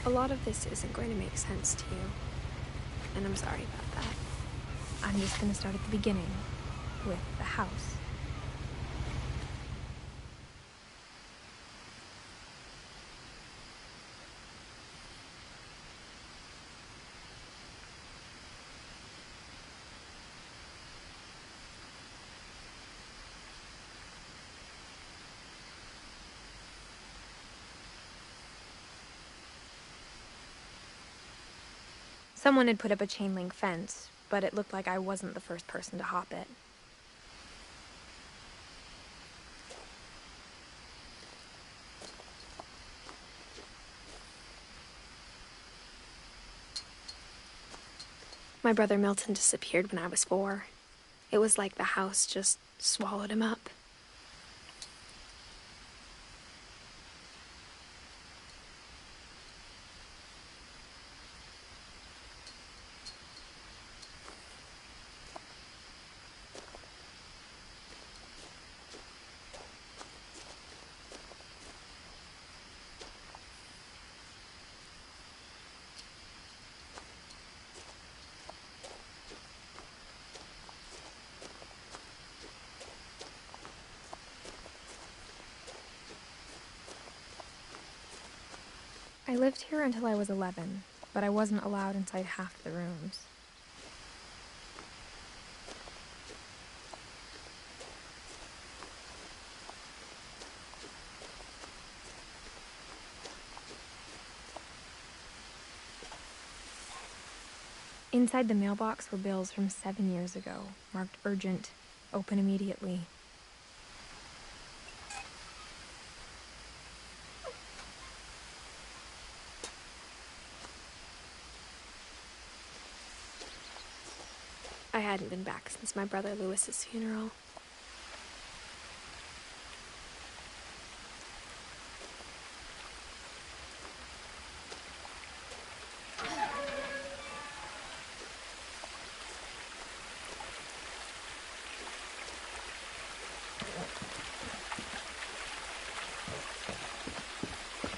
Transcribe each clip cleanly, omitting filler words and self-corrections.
A lot of this isn't going to make sense to you, and I'm sorry about that. I'm just gonna start at the beginning, with the house. Someone had put up a chain link fence, but it looked like I wasn't the first person to hop it. My brother Milton disappeared when I was 4. It was like the house just swallowed him up. I lived here until I was 11, but I wasn't allowed inside half the rooms. Inside the mailbox were bills from 7 years ago, marked urgent, open immediately. I hadn't been back since my brother Lewis's funeral.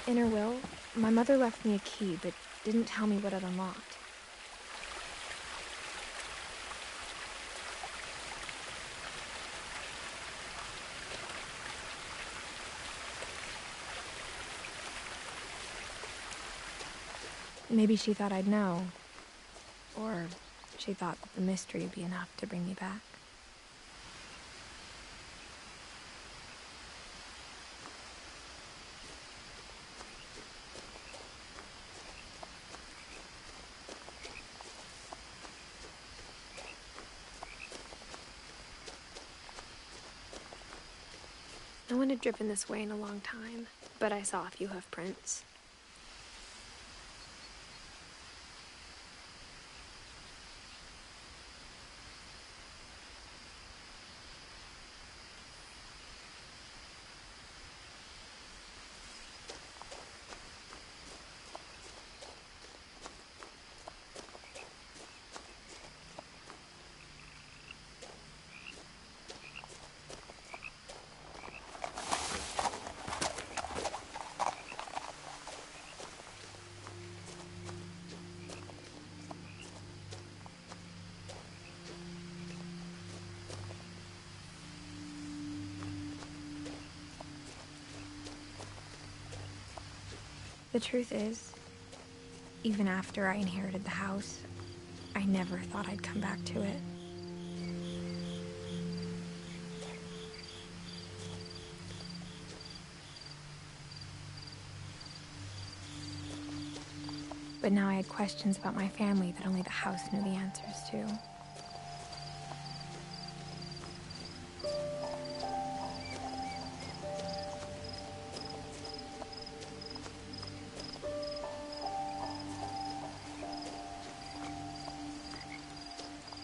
In her will, my mother left me a key, but didn't tell me what it unlocked. Maybe she thought I'd know. Or she thought that the mystery would be enough to bring me back. No one had driven this way in a long time, but I saw a few hoof prints. The truth is, even after I inherited the house, I never thought I'd come back to it. But now I had questions about my family that only the house knew the answers to.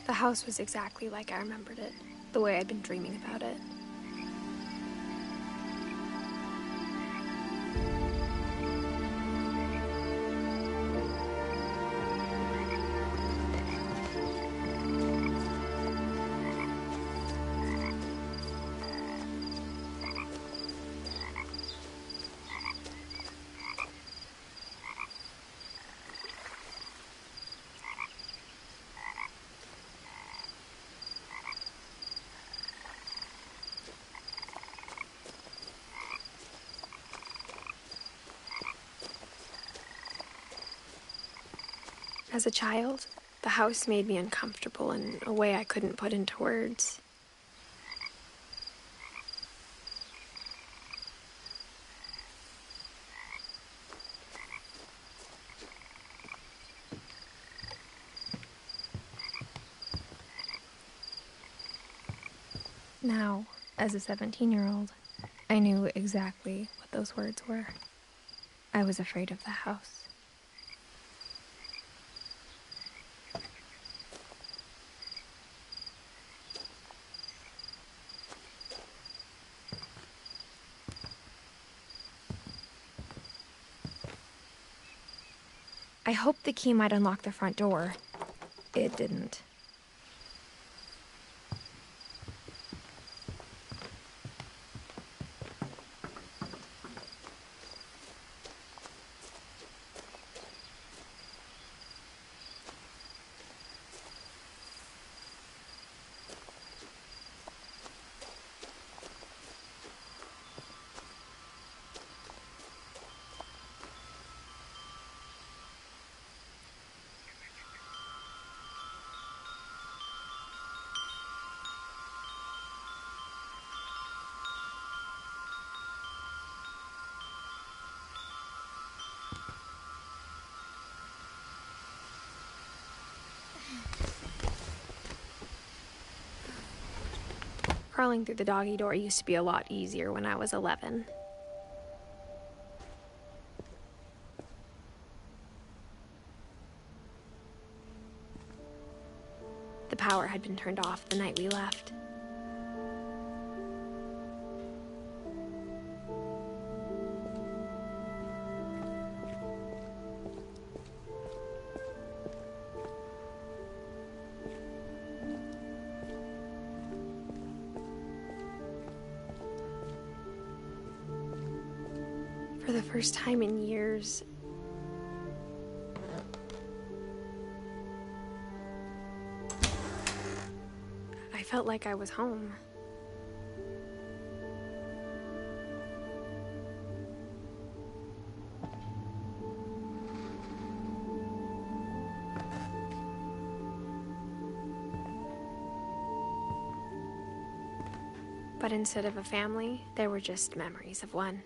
The house was exactly like I remembered it, the way I'd been dreaming about it. As a child, the house made me uncomfortable in a way I couldn't put into words. Now, as a 17-year-old, I knew exactly what those words were. I was afraid of the house. I hoped the key might unlock the front door. It didn't. Crawling through the doggy door used to be a lot easier when I was 11. The power had been turned off the night we left. For the first time in years, I felt like I was home. But instead of a family, there were just memories of one.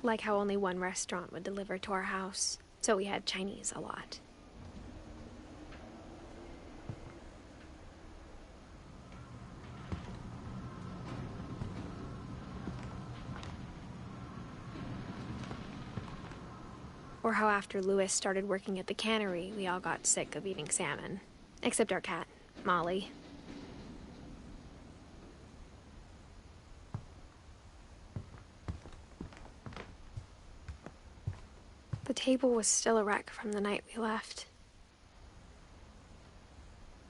Like how only one restaurant would deliver to our house, so we had Chinese a lot. Or how after Louis started working at the cannery, we all got sick of eating salmon. Except our cat, Molly. The table was still a wreck from the night we left.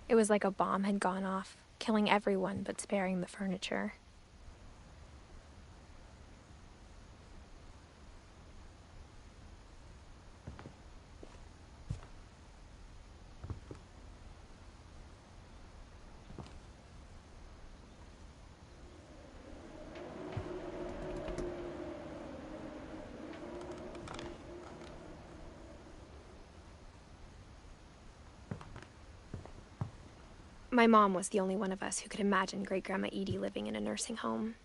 It was like a bomb had gone off, killing everyone but sparing the furniture. My mom was the only one of us who could imagine Great-Grandma Edie living in a nursing home.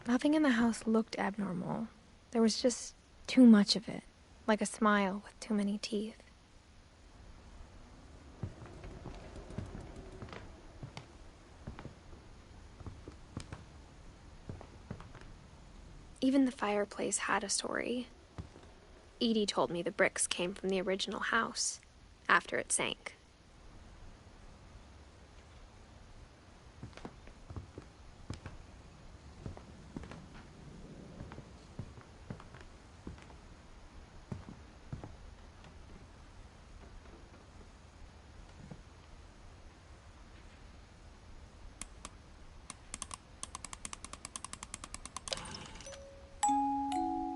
Nothing in the house looked abnormal. There was just too much of it, like a smile with too many teeth. Even the fireplace had a story. Edie told me the bricks came from the original house, after it sank.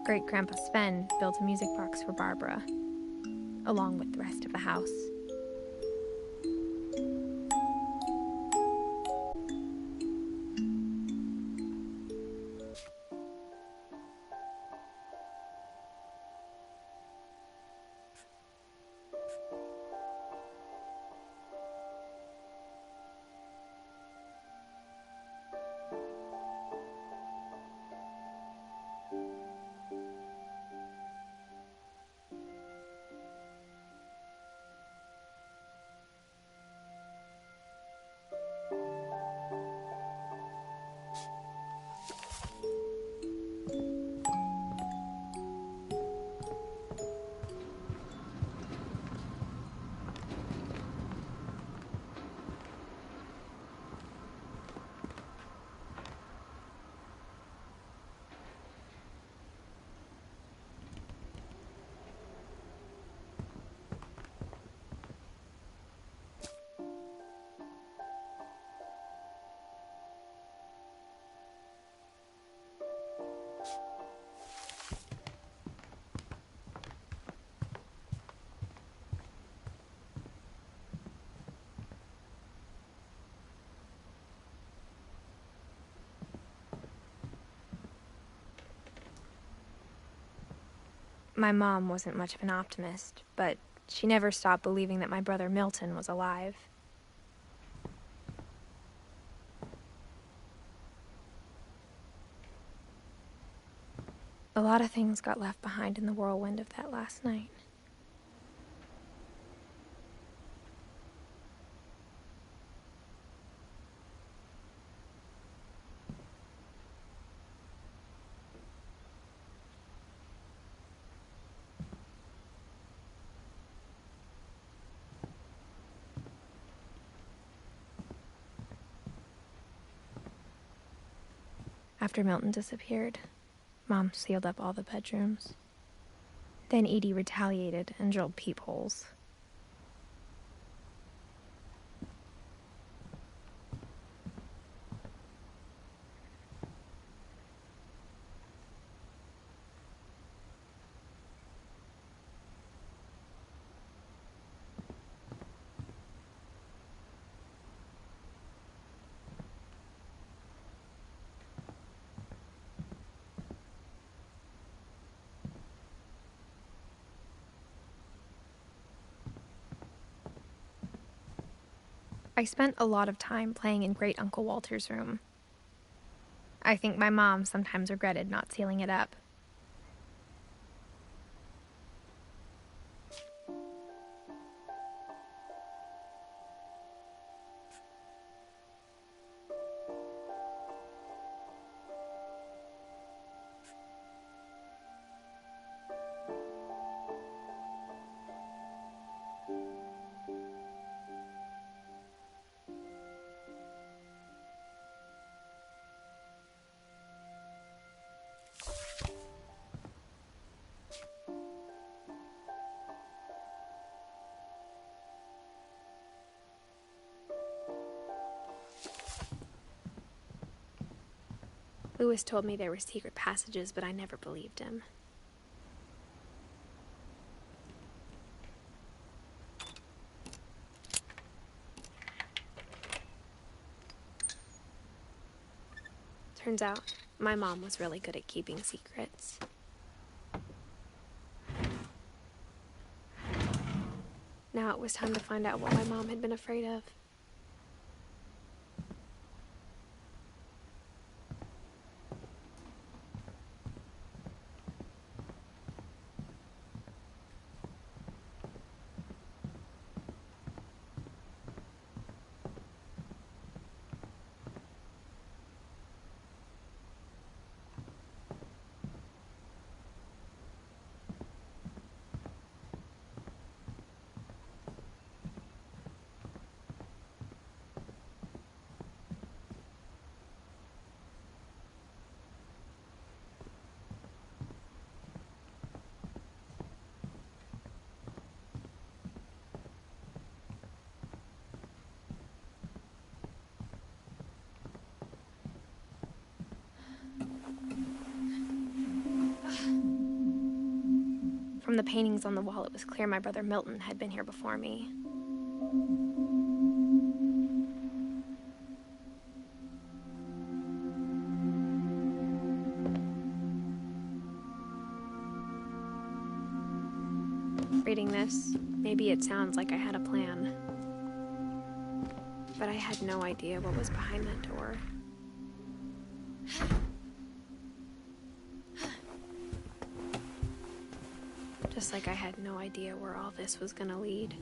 Great-Grandpa Sven built a music box for Barbara, along with the rest of the house. My mom wasn't much of an optimist, but she never stopped believing that my brother Milton was alive. A lot of things got left behind in the whirlwind of that last night. After Milton disappeared, Mom sealed up all the bedrooms. Then Edie retaliated and drilled peepholes. I spent a lot of time playing in Great Uncle Walter's room. I think my mom sometimes regretted not sealing it up. Lewis told me there were secret passages, but I never believed him. Turns out, my mom was really good at keeping secrets. Now it was time to find out what my mom had been afraid of. the paintings on the wall, it was clear my brother Milton had been here before me. Reading this, maybe it sounds like I had a plan. But I had no idea what was behind that door. Just like I had no idea where all this was gonna lead.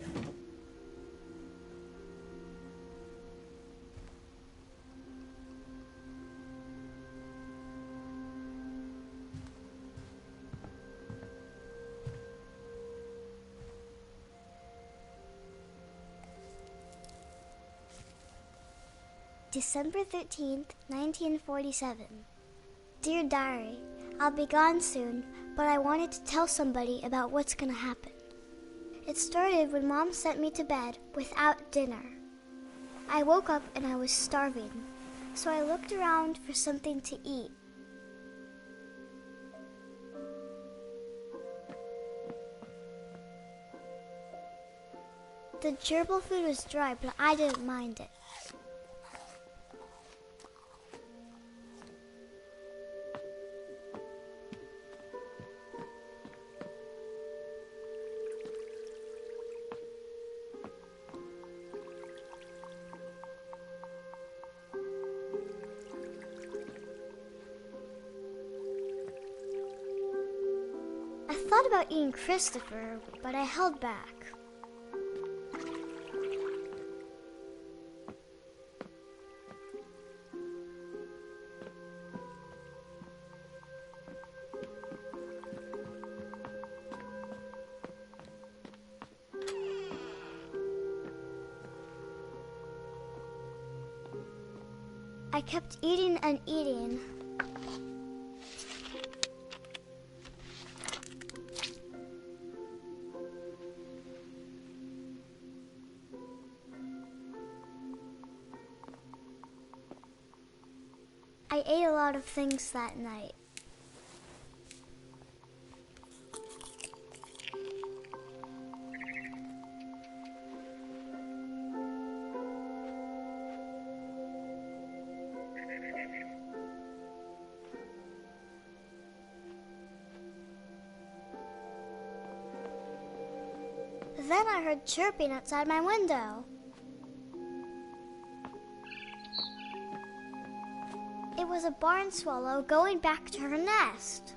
December 13th, 1947. Dear Diary, I'll be gone soon, but I wanted to tell somebody about what's gonna happen. It started when Mom sent me to bed without dinner. I woke up and I was starving, so I looked around for something to eat. The gerbil food was dry, but I didn't mind it. I thought about eating Christopher, but I held back. I kept eating and eating. I ate a lot of things that night. Then I heard chirping outside my window. It was a barn swallow going back to her nest.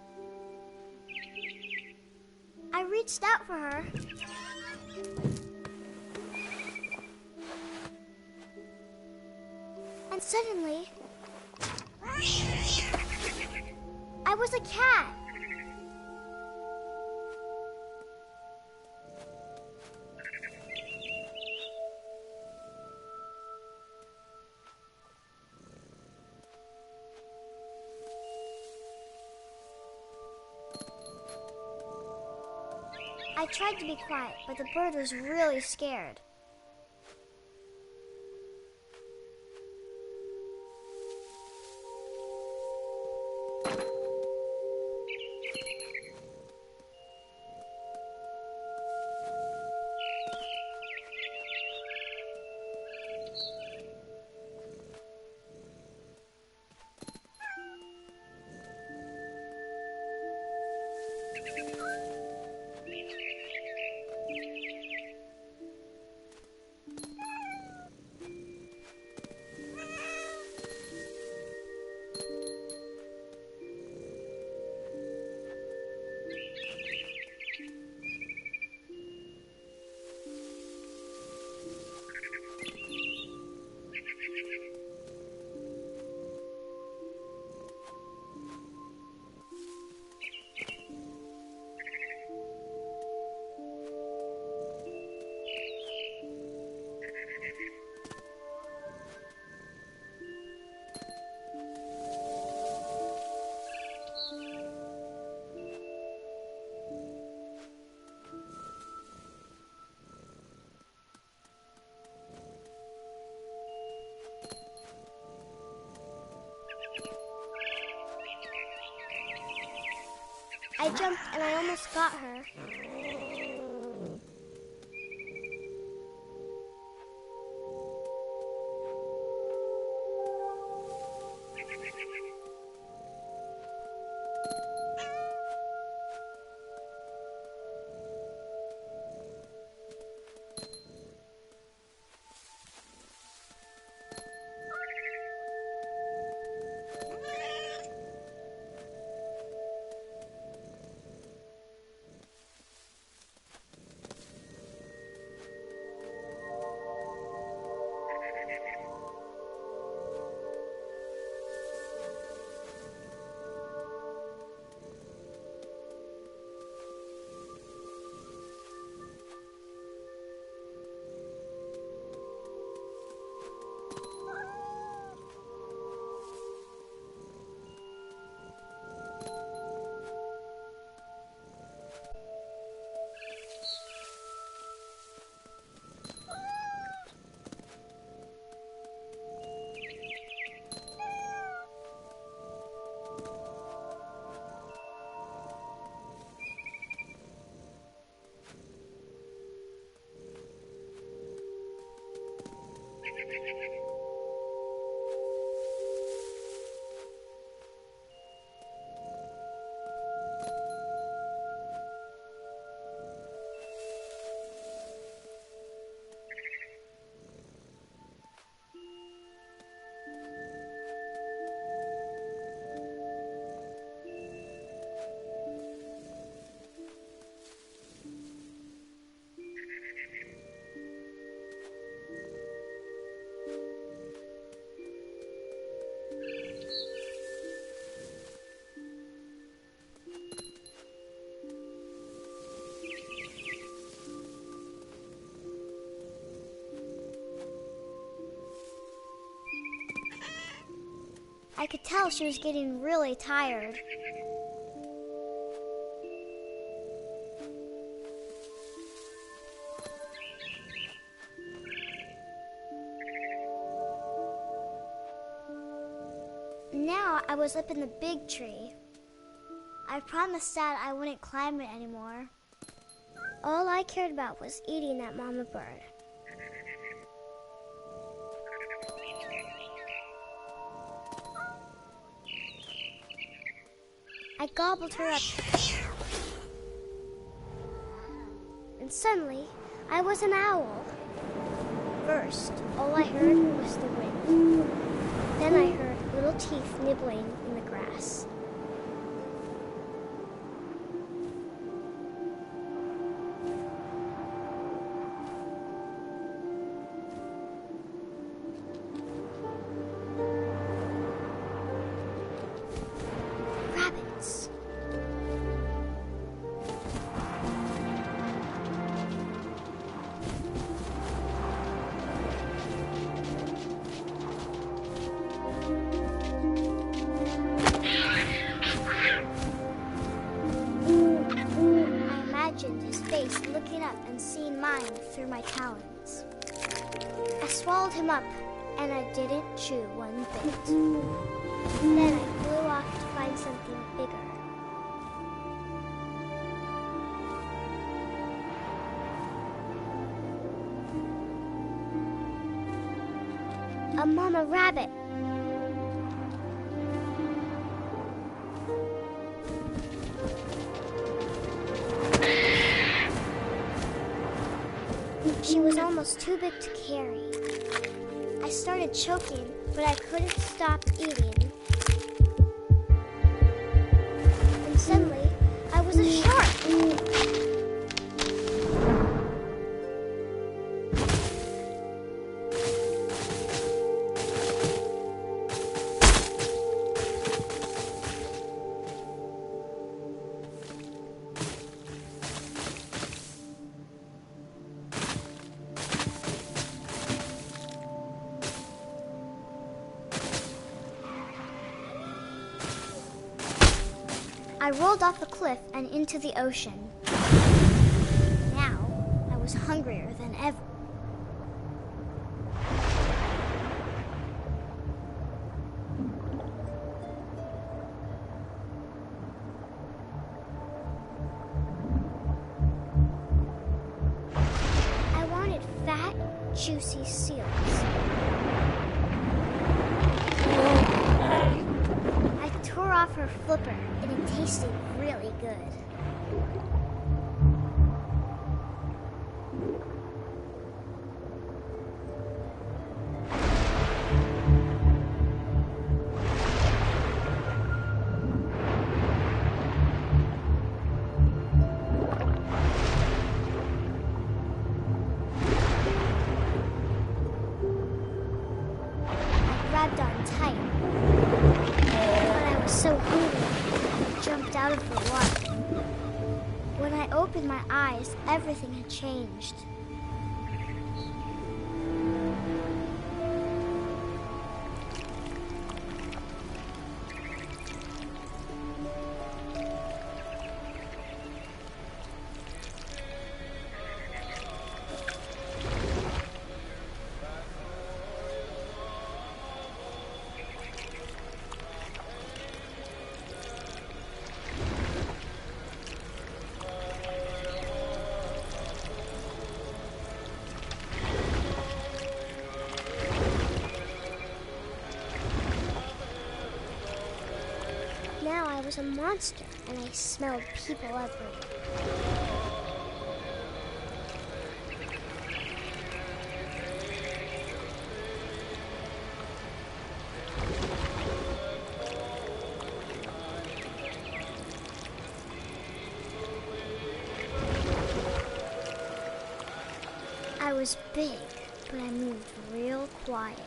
I reached out for her. And suddenly, I was a cat. I tried to be quiet, but the bird was really scared. I jumped and I almost got her. I could tell she was getting really tired. Now I was up in the big tree. I promised Dad I wouldn't climb it anymore. All I cared about was eating that mama bird. I gobbled her up. And suddenly, I was an owl. First, all I heard was the wind. Then I heard little teeth nibbling in the grass. Rabbits. I imagined his face looking up and seeing mine through my talons. I swallowed him up, and I didn't chew one bit. Then I flew off to find something bigger. A mama rabbit. She was almost too big to carry. I started choking, but I couldn't stop eating. And suddenly, I was a shark. I rolled off the cliff and into the ocean. Now, I was hungrier than ever. juicy seals. I tore off her flipper, and it tasted really good. Grabbed on tight, but I was so hungry, I jumped out of the water. When I opened my eyes, everything had changed. Now I was a monster, and I smelled people everywhere. I was big, but I moved real quiet.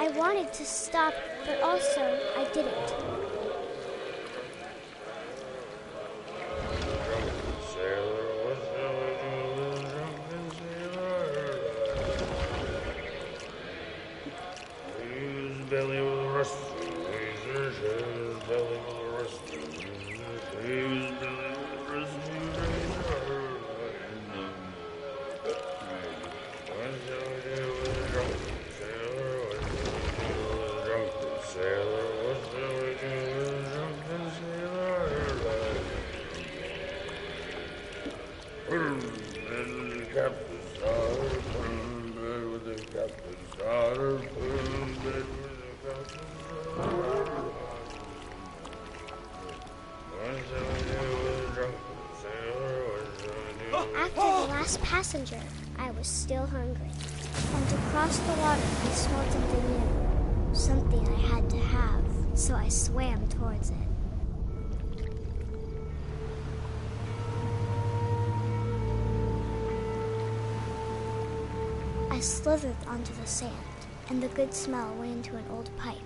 I wanted to stop, but also I didn't. After the last passenger, I was still hungry. And to cross the water, I smelled something new. Something I had to have, so I swam towards it. I slithered onto the sand, and the good smell went into an old pipe.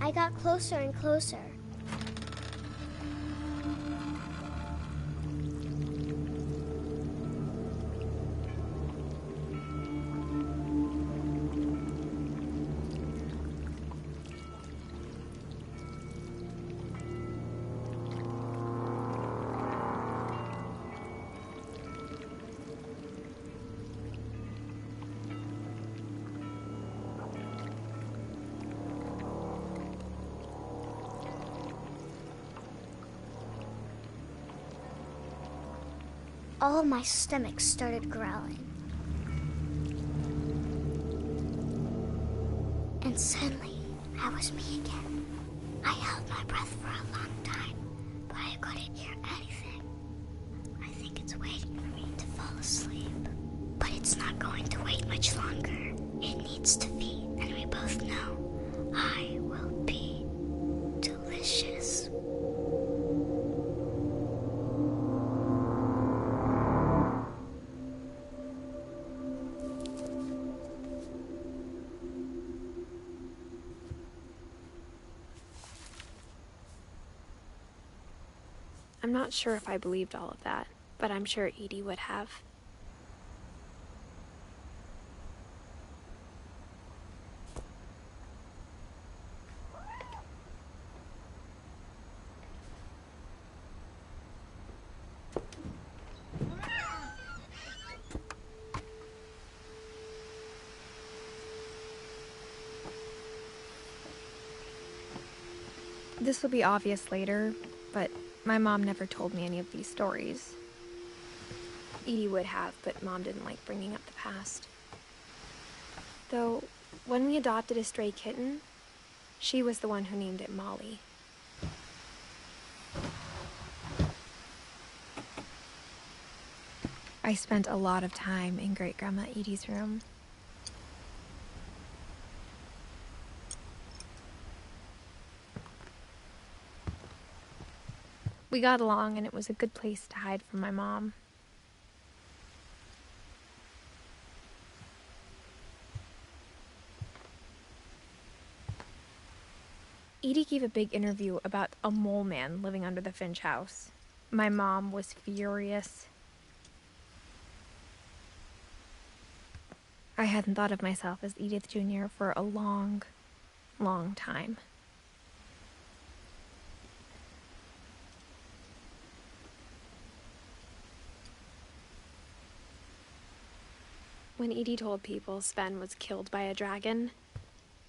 I got closer and closer. All of my stomach started growling. And suddenly, I was me again. I held my breath for a long time, but I couldn't hear anything. I think it's waiting for me to fall asleep. But it's not going to wait much longer. It needs to feed, and we both know I will be delicious. I'm not sure if I believed all of that, but I'm sure Edie would have. This will be obvious later, but my mom never told me any of these stories. Edie would have, but Mom didn't like bringing up the past. Though, when we adopted a stray kitten, she was the one who named it Molly. I spent a lot of time in Great-Grandma Edie's room. We got along, and it was a good place to hide from my mom. Edie gave a big interview about a mole man living under the Finch house. My mom was furious. I hadn't thought of myself as Edith Jr. for a long, long time. When Edie told people Sven was killed by a dragon,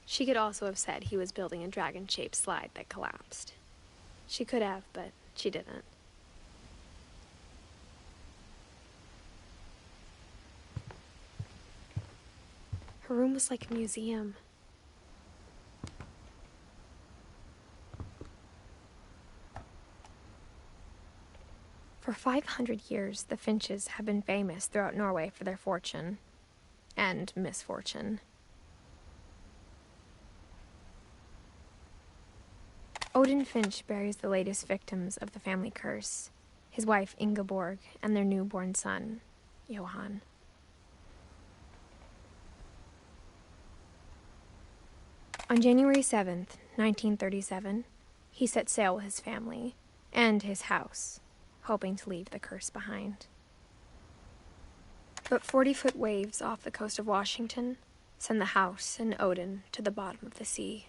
she could also have said he was building a dragon-shaped slide that collapsed. She could have, but she didn't. Her room was like a museum. For 500 years, the Finches have been famous throughout Norway for their fortune and misfortune. Odin Finch buries the latest victims of the family curse, his wife Ingeborg and their newborn son, Johan. On January 7th, 1937, he set sail with his family and his house, hoping to leave the curse behind. But 40-foot waves off the coast of Washington send the house and Odin to the bottom of the sea.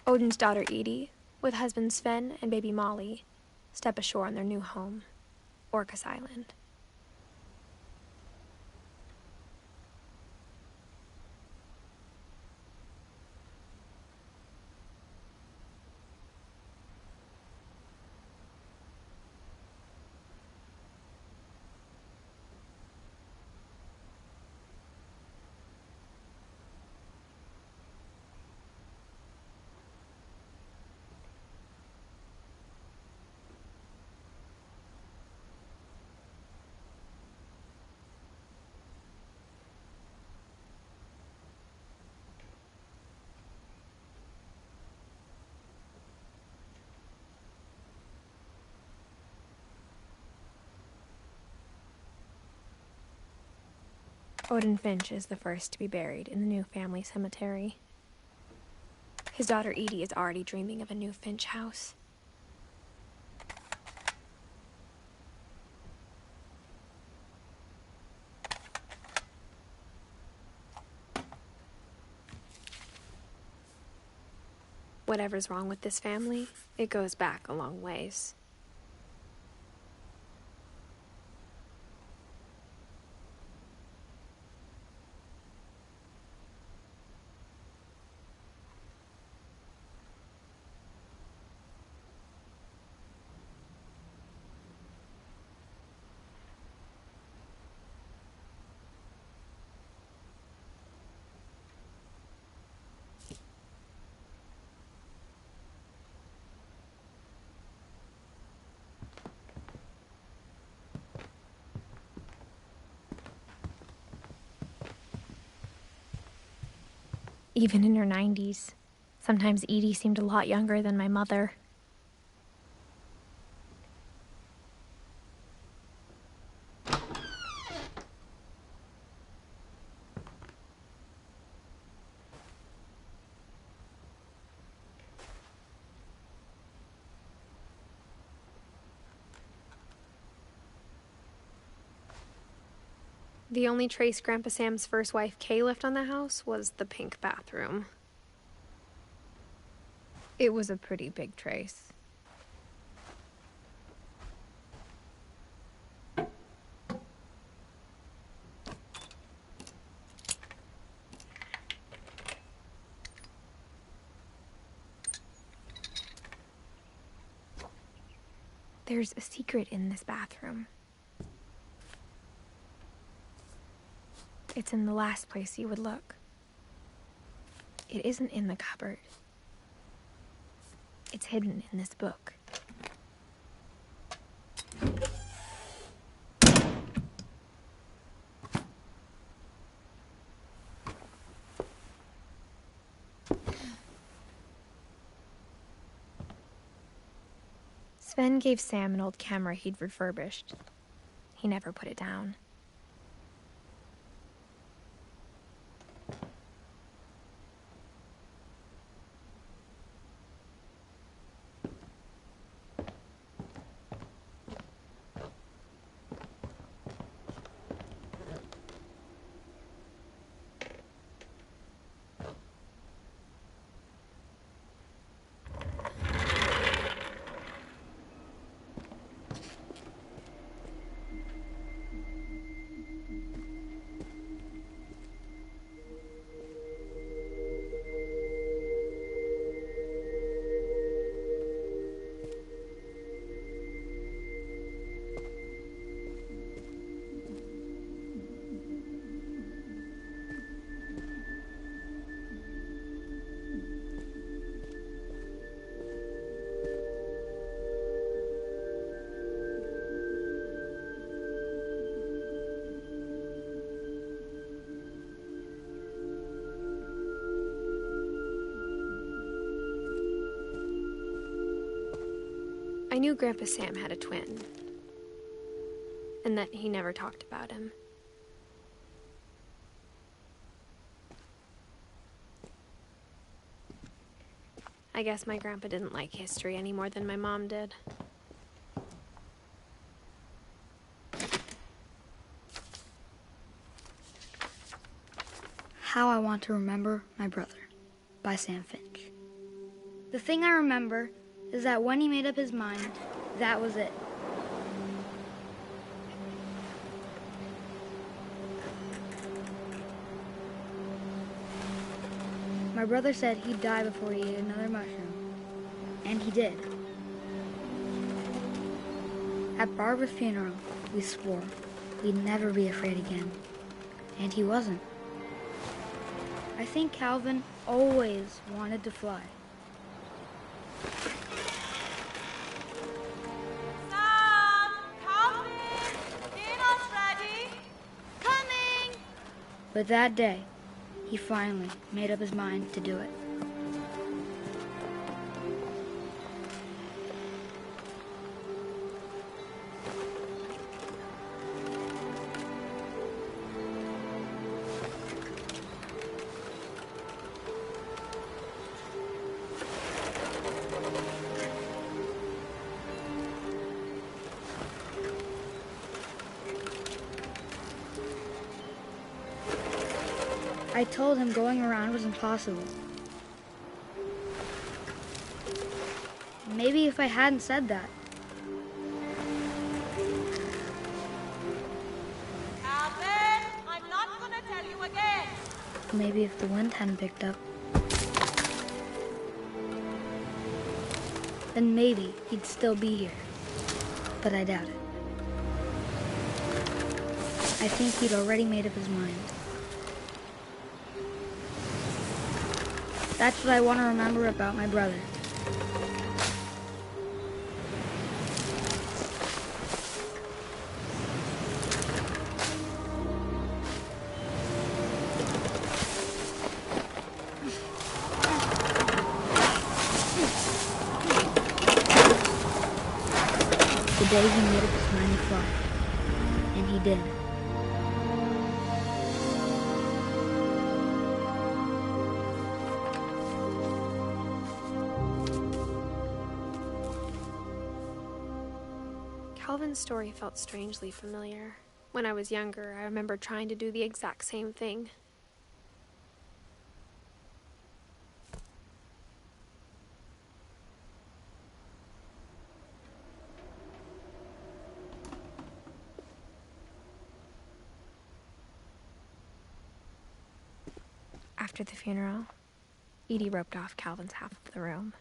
Odin's daughter Edie, with husband Sven and baby Molly, step ashore on their new home, Orcas Island. Odin Finch is the first to be buried in the new family cemetery. His daughter Edie is already dreaming of a new Finch house. Whatever's wrong with this family, it goes back a long ways. Even in her 90s, sometimes Edie seemed a lot younger than my mother. The only trace Grandpa Sam's first wife, Kay, left on the house was the pink bathroom. It was a pretty big trace. There's a secret in this bathroom. It's in the last place you would look. It isn't in the cupboard. It's hidden in this book. Sven gave Sam an old camera he'd refurbished. He never put it down. I knew Grandpa Sam had a twin, and that he never talked about him. I guess my grandpa didn't like history any more than my mom did. How I Want to Remember My Brother by Sam Finch. The thing I remember is that when he made up his mind, that was it. My brother said he'd die before he ate another mushroom, and he did. At Barbara's funeral, we swore we'd never be afraid again, and he wasn't. I think Calvin always wanted to fly. But that day, he finally made up his mind to do it. I told him going around was impossible. Maybe if I hadn't said that. Alvin, I'm not gonna tell you again. Maybe if the wind hadn't picked up. Then maybe he'd still be here. But I doubt it. I think he'd already made up his mind. That's what I want to remember about my brother. The day he made up his mind to fly. And he did. Calvin's story felt strangely familiar. When I was younger, I remember trying to do the exact same thing. After the funeral, Edie roped off Calvin's half of the room.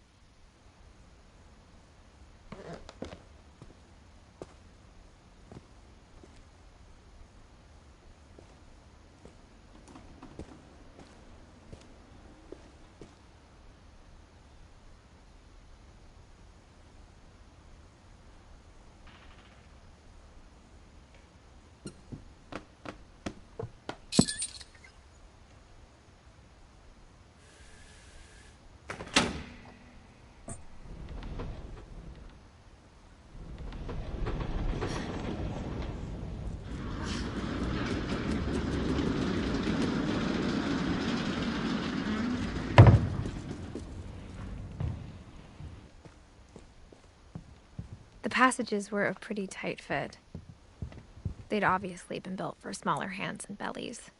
The passages were a pretty tight fit. They'd obviously been built for smaller hands and bellies.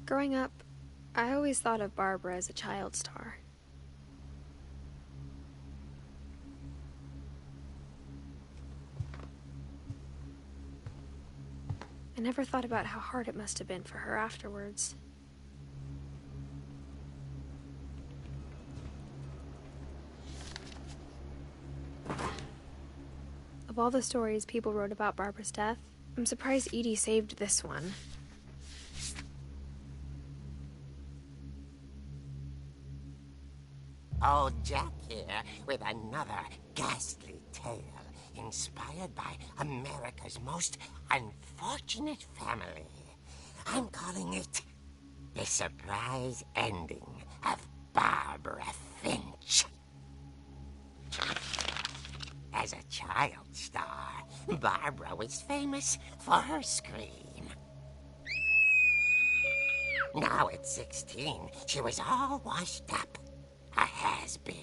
Growing up, I always thought of Barbara as a child star. I never thought about how hard it must have been for her afterwards. Of all the stories people wrote about Barbara's death, I'm surprised Edie saved this one. Old Jack here with another ghastly tale inspired by America's most unfortunate family. I'm calling it The Surprise Ending of Barbara Finch. As a child star, Barbara was famous for her scream. Now at 16, she was all washed up. A has-been.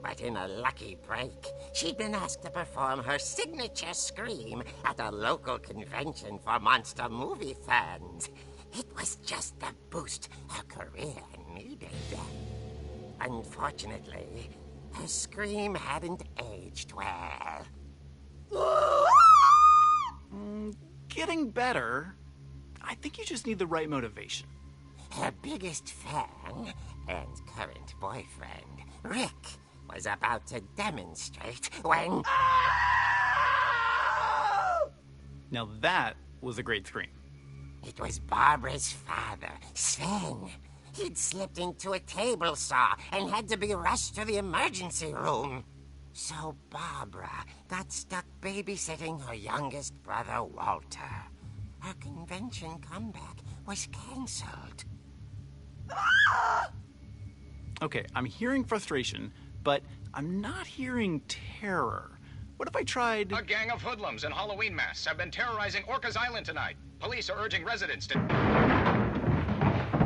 But in a lucky break, she'd been asked to perform her signature scream at a local convention for monster movie fans. It was just the boost her career needed. Unfortunately, her scream hadn't aged well. Getting better. I think you just need the right motivation. Her biggest fan and current boyfriend, Rick, was about to demonstrate when... Now that was a great scream. It was Barbara's father, Sven. He'd slipped into a table saw and had to be rushed to the emergency room. So Barbara got stuck babysitting her youngest brother, Walter. Her convention comeback was canceled. Okay, I'm hearing frustration, but I'm not hearing terror. What if I tried... A gang of hoodlums in Halloween masks have been terrorizing Orcas Island tonight. Police are urging residents to...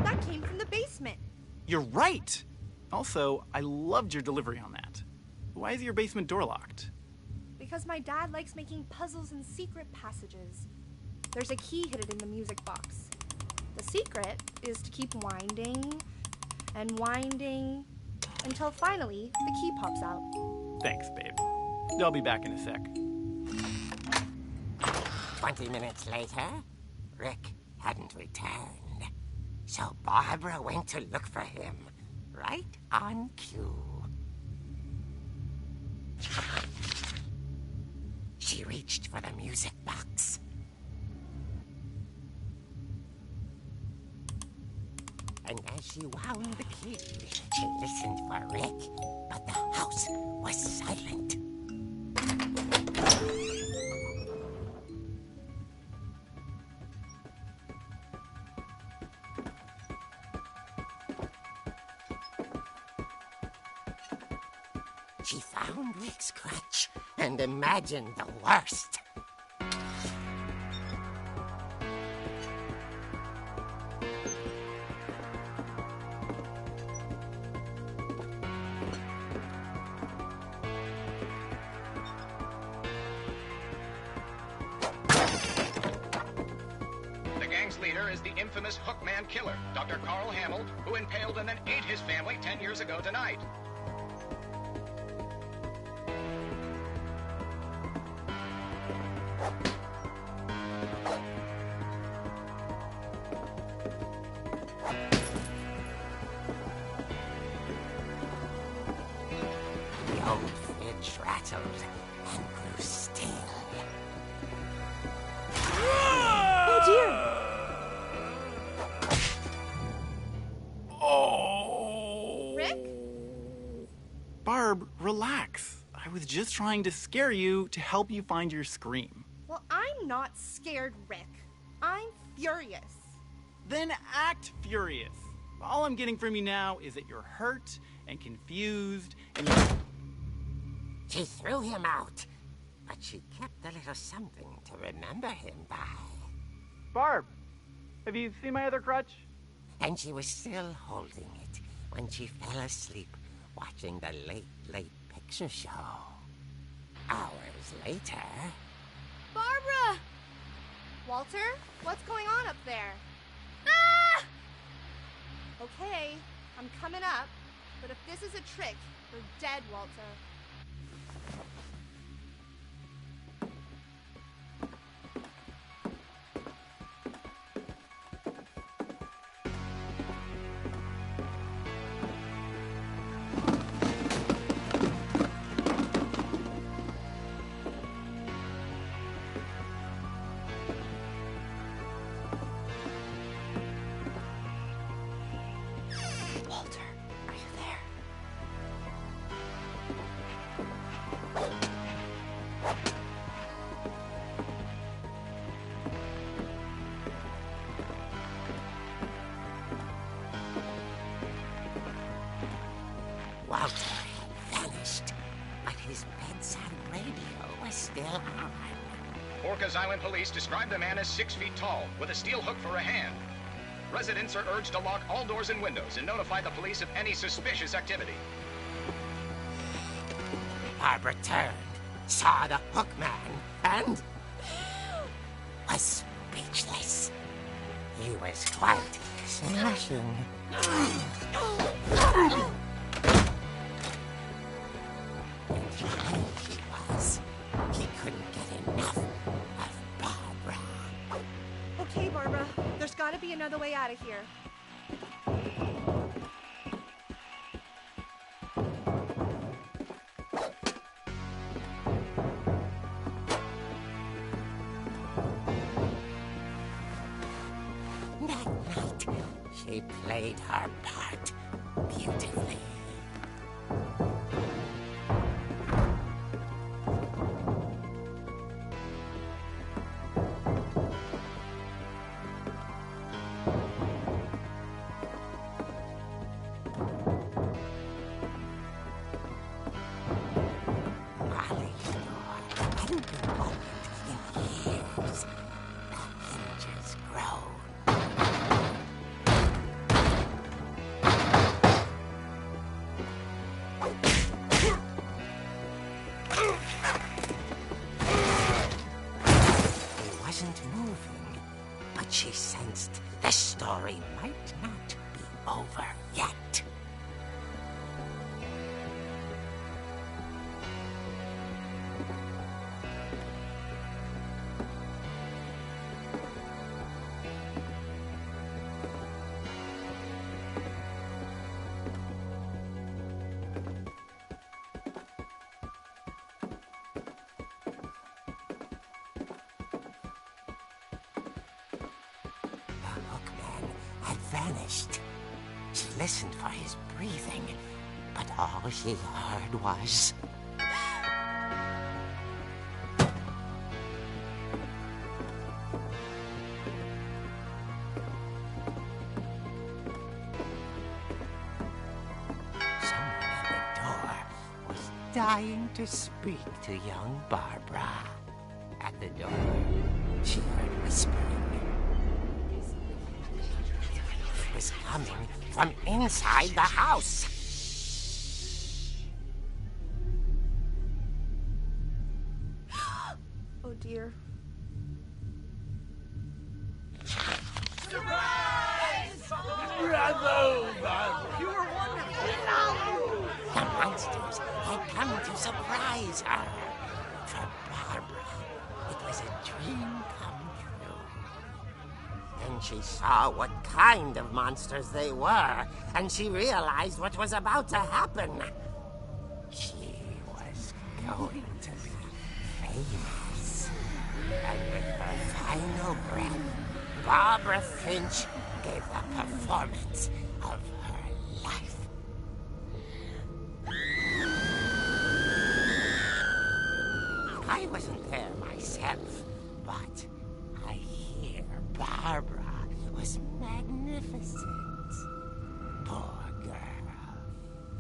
That came from the basement. You're right! Also, I loved your delivery on that. Why is your basement door locked? Because my dad likes making puzzles and secret passages. There's a key hidden in the music box. The secret is to keep winding and winding until finally the key pops out. Thanks, babe. I'll be back in a sec. 20 minutes later, Rick hadn't returned. So Barbara went to look for him, right on cue. She reached for the music box. And as she wound the key, she listened for Rick, but the house was silent. She found Rick's crutch and imagined the worst. The gang's leader is the infamous Hookman killer, Dr. Carl Hamill, who impaled and then ate his family 10 years ago tonight. The old fridge rattled and grew still. Oh dear! Oh! Rick? Barb, relax. I was just trying to scare you to help you find your scream. Well, I'm not scared, Rick. I'm furious. Then act furious. All I'm getting from you now is that you're hurt and confused and you're... She threw him out, but she kept a little something to remember him by. Barb, have you seen my other crutch? And she was still holding it when she fell asleep watching the late picture show. Hours later... Barbara! Walter, what's going on up there? Ah! Okay, I'm coming up, but if this is a trick, you're dead, Walter. Walter, are you there? Walter had vanished, but his bedside radio was still on. Orcas Island police describe the man as 6 feet tall, with a steel hook for a hand. Residents are urged to lock all doors and windows and notify the police of any suspicious activity. Barbara turned, saw the hook man, and was speechless. He was quite smashing. And here he was. He couldn't get enough of Barbara. Okay, Barbara, there's gotta be another way out of here. That night, she played her part beautifully. Molly hadn't been opened in years. The hinges grown. He wasn't moving, but she sensed the story might not be over yet. The hookman had vanished. She listened for his breathing, but all she heard was... someone at the door was dying to speak to young Barbara. At the door, she heard whispering. It was coming from inside the house. Oh dear. Bravo, Barbara! You were wonderful! The monsters had come to surprise her. For Barbara, it was a dream come true. Then she saw what kind of monsters they were, and she realized what was about to happen. She was going to be famous. And with her final breath, Barbara Finch gave the performance of her life. I wasn't there myself, but I hear Barbara was magnificent. Poor girl.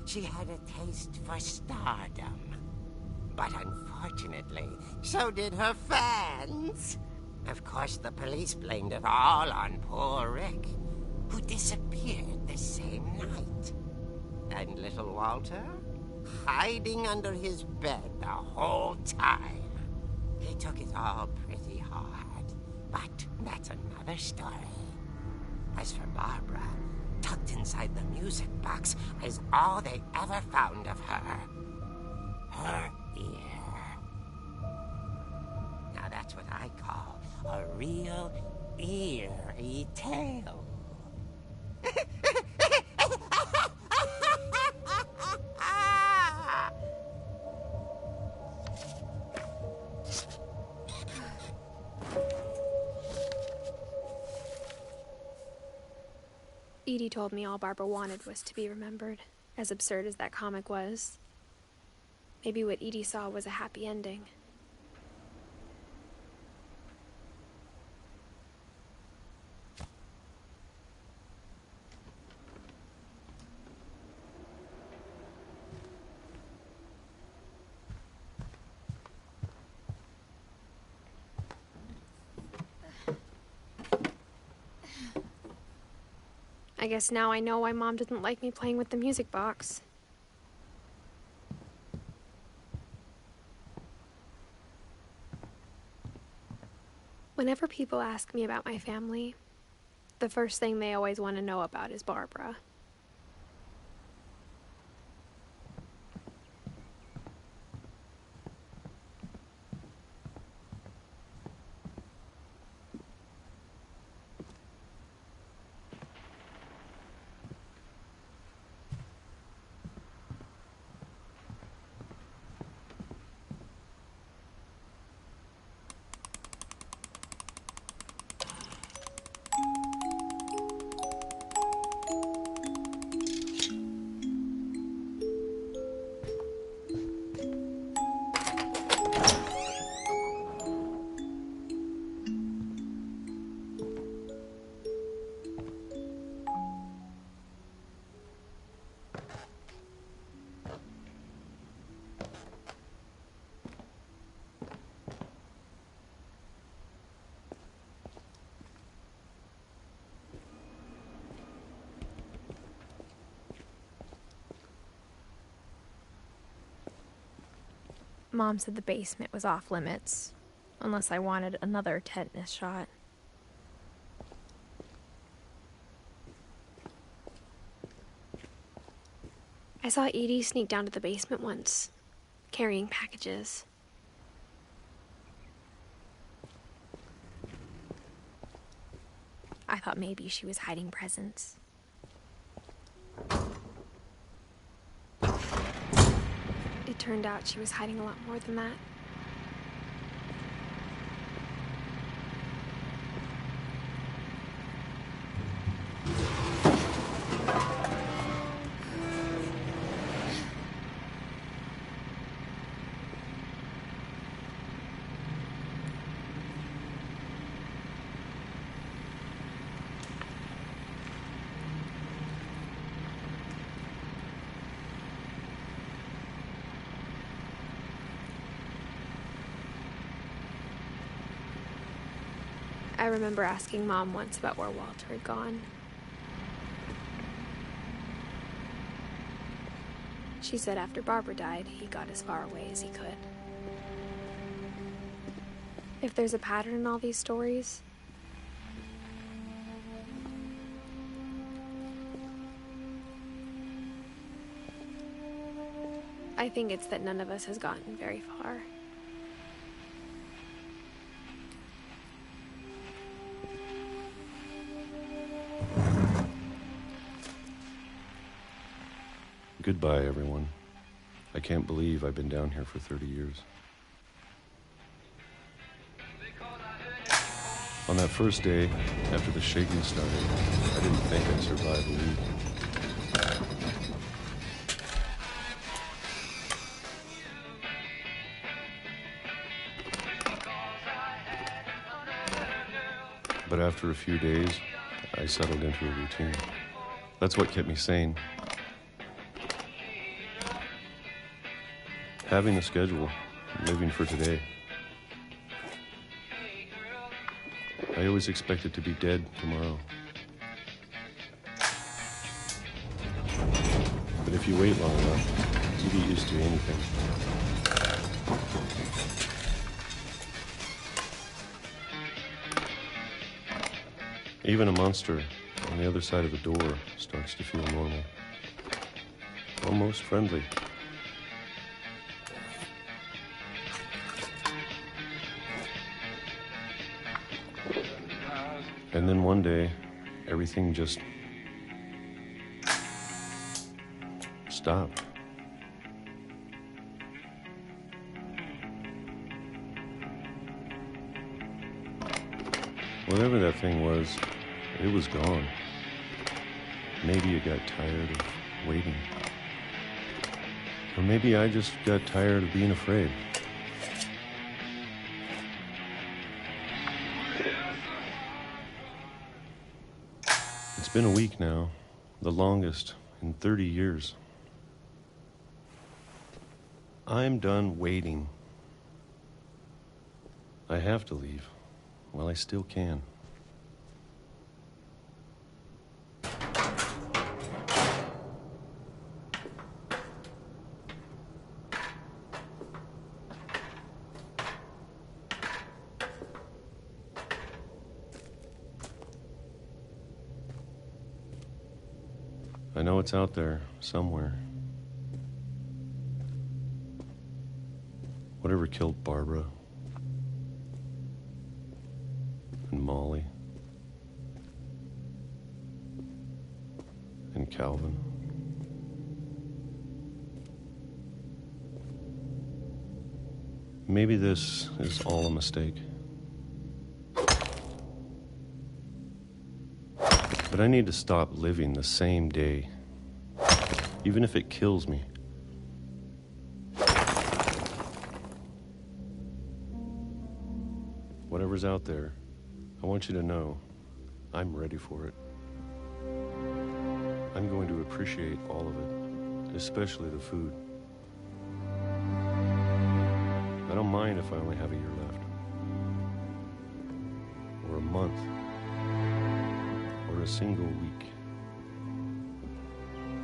She had a taste for stardom. But unfortunately, so did her fans. Of course, the police blamed it all on poor Rick, who disappeared the same night. And little Walter, hiding under his bed the whole time. He took it all pretty hard, but that's another story. As for Barbara, tucked inside the music box was all they ever found of her. Her ear. Now that's what I call a real eerie tale. Edie told me all Barbara wanted was to be remembered, as absurd as that comic was. Maybe what Edie saw was a happy ending. I guess now I know why Mom didn't like me playing with the music box. Whenever people ask me about my family, the first thing they always want to know about is Barbara. Mom said the basement was off limits, unless I wanted another tetanus shot. I saw Edie sneak down to the basement once, carrying packages. I thought maybe she was hiding presents. It turned out she was hiding a lot more than that. I remember asking Mom once about where Walter had gone. She said after Barbara died, he got as far away as he could. If there's a pattern in all these stories, I think it's that none of us has gotten very far. Goodbye, everyone. I can't believe I've been down here for 30 years. On that first day, after the shaking started, I didn't think I'd survive a week. But after a few days, I settled into a routine. That's what kept me sane. Having a schedule, living for today. I always expected to be dead tomorrow. But if you wait long enough, you get used to anything. Even a monster on the other side of the door starts to feel normal. Almost friendly. And then one day, everything just stopped. Whatever that thing was, it was gone. Maybe it got tired of waiting. Or maybe I just got tired of being afraid. It's been a week now, the longest in 30 years. I'm done waiting. I have to leave while I still can. I know it's out there, somewhere. Whatever killed Barbara and Molly and Calvin. Maybe this is all a mistake. But I need to stop living the same day, even if it kills me. Whatever's out there, I want you to know I'm ready for it. I'm going to appreciate all of it, especially the food. I don't mind if I only have a year left, or a month, or a single week.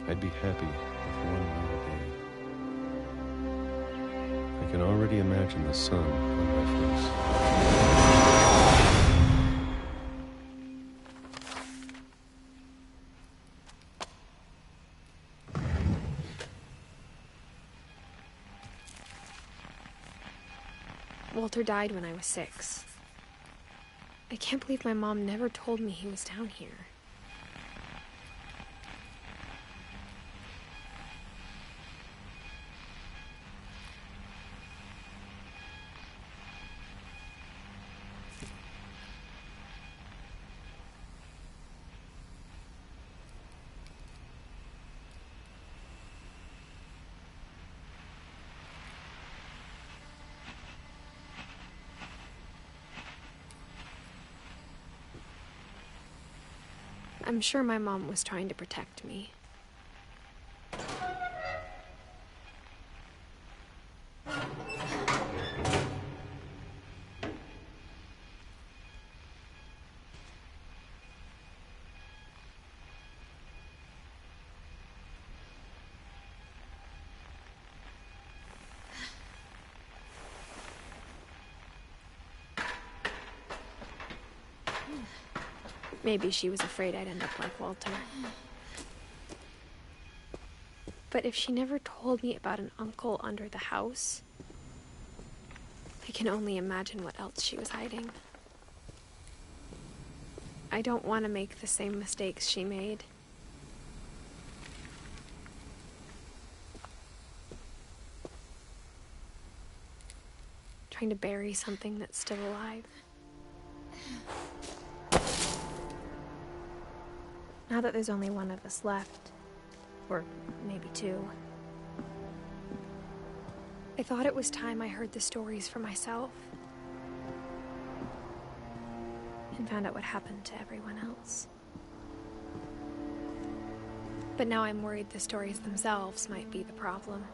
I'd be happy with 1 more day. I can already imagine the sun on my face. Walter died when I was 6. I can't believe my mom never told me he was down here. I'm sure my mom was trying to protect me. Maybe she was afraid I'd end up like Walter. But if she never told me about an uncle under the house, I can only imagine what else she was hiding. I don't want to make the same mistakes she made. Trying to bury something that's still alive. Now that there's only one of us left, or maybe two, I thought it was time I heard the stories for myself and found out what happened to everyone else. But now I'm worried the stories themselves might be the problem.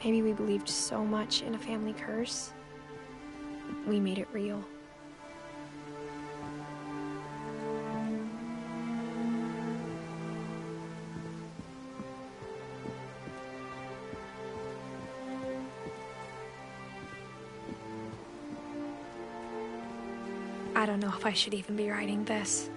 Maybe we believed so much in a family curse, we made it real. I don't know if I should even be writing this.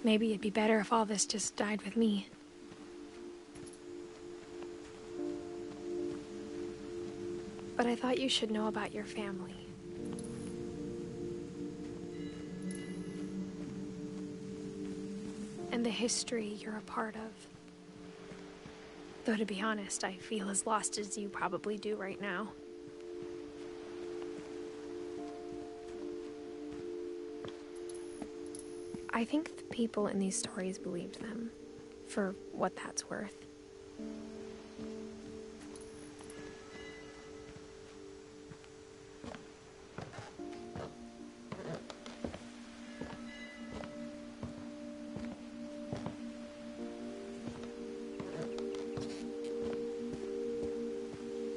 Maybe it'd be better if all this just died with me. But I thought you should know about your family. And the history you're a part of. Though to be honest, I feel as lost as you probably do right now. I think the people in these stories believed them, for what that's worth.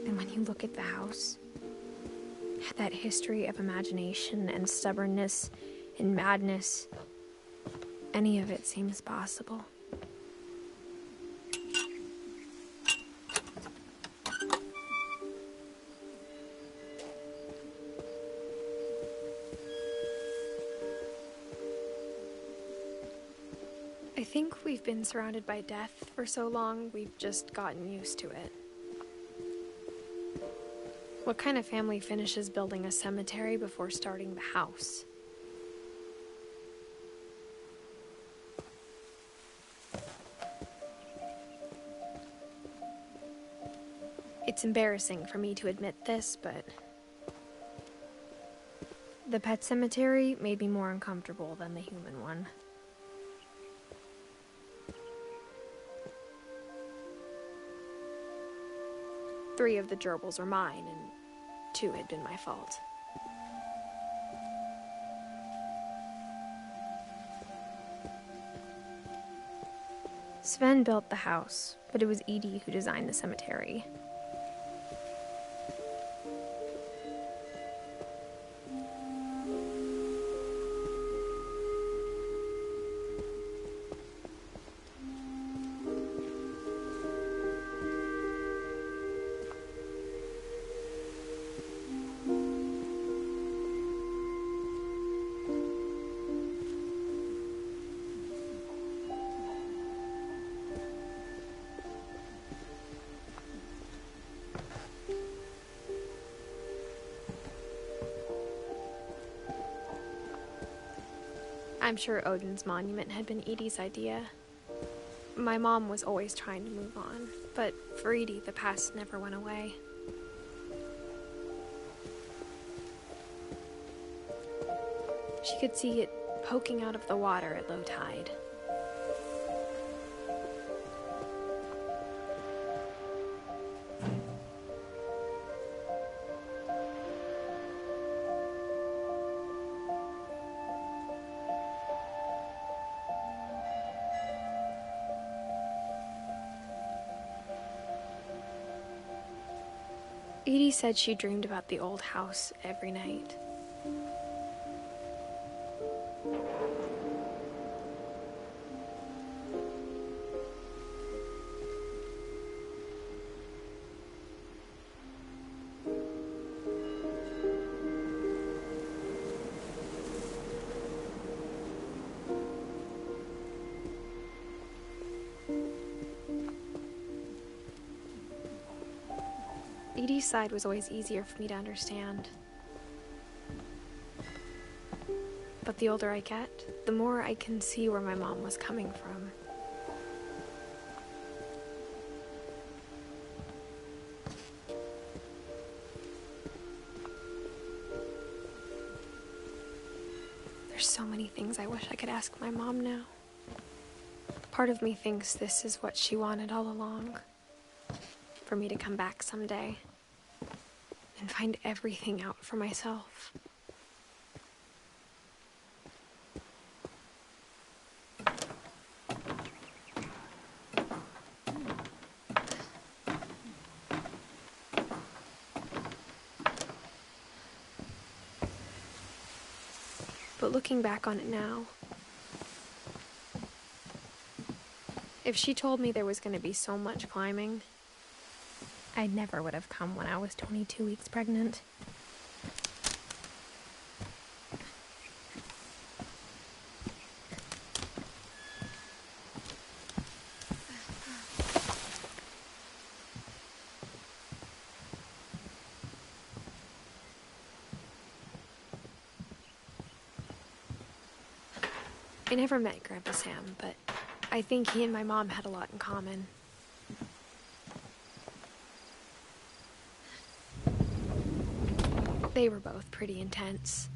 And when you look at the house, that history of imagination and stubbornness and madness, any of it seems possible. I think we've been surrounded by death for so long, we've just gotten used to it. What kind of family finishes building a cemetery before starting the house? It's embarrassing for me to admit this, but the pet cemetery made me more uncomfortable than the human one. Three of the gerbils were mine, and 2 had been my fault. Sven built the house, but it was Edie who designed the cemetery. I'm sure Odin's monument had been Edie's idea. My mom was always trying to move on, but for Edie, the past never went away. She could see it poking out of the water at low tide. Edie said she dreamed about the old house every night. Edie's side was always easier for me to understand. But the older I get, the more I can see where my mom was coming from. There's so many things I wish I could ask my mom now. Part of me thinks this is what she wanted all along. For me to come back someday and find everything out for myself. But looking back on it now, if she told me there was going to be so much climbing, I never would have come when I was 22 weeks pregnant. I never met Grandpa Sam, but I think he and my mom had a lot in common. They were both pretty intense.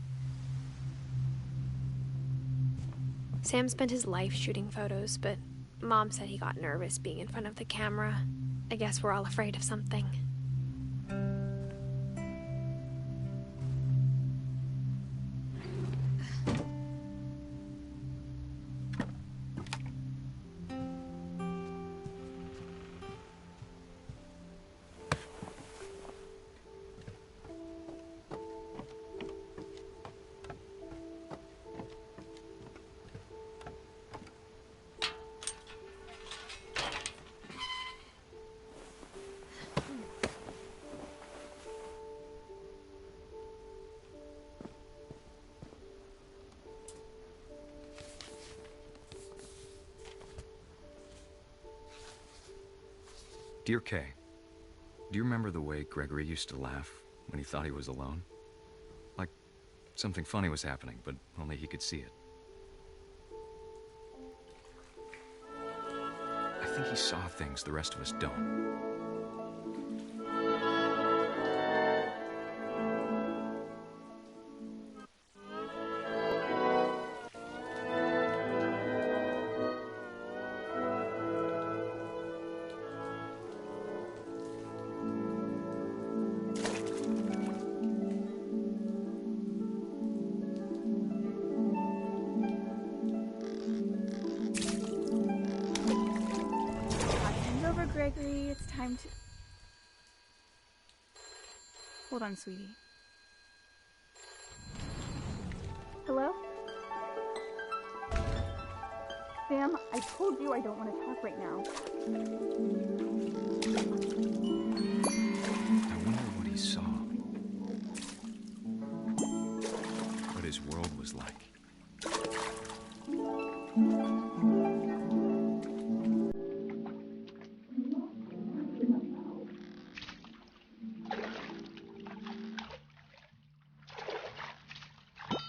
Sam spent his life shooting photos, but Mom said he got nervous being in front of the camera. I guess we're all afraid of something. Dear Kay, do you remember the way Gregory used to laugh when he thought he was alone? Like something funny was happening, but only he could see it. I think he saw things the rest of us don't. Gregory, it's time to... Hold on, sweetie. Hello? Sam, I told you I don't want to talk right now. I wonder what he saw. What his world was like.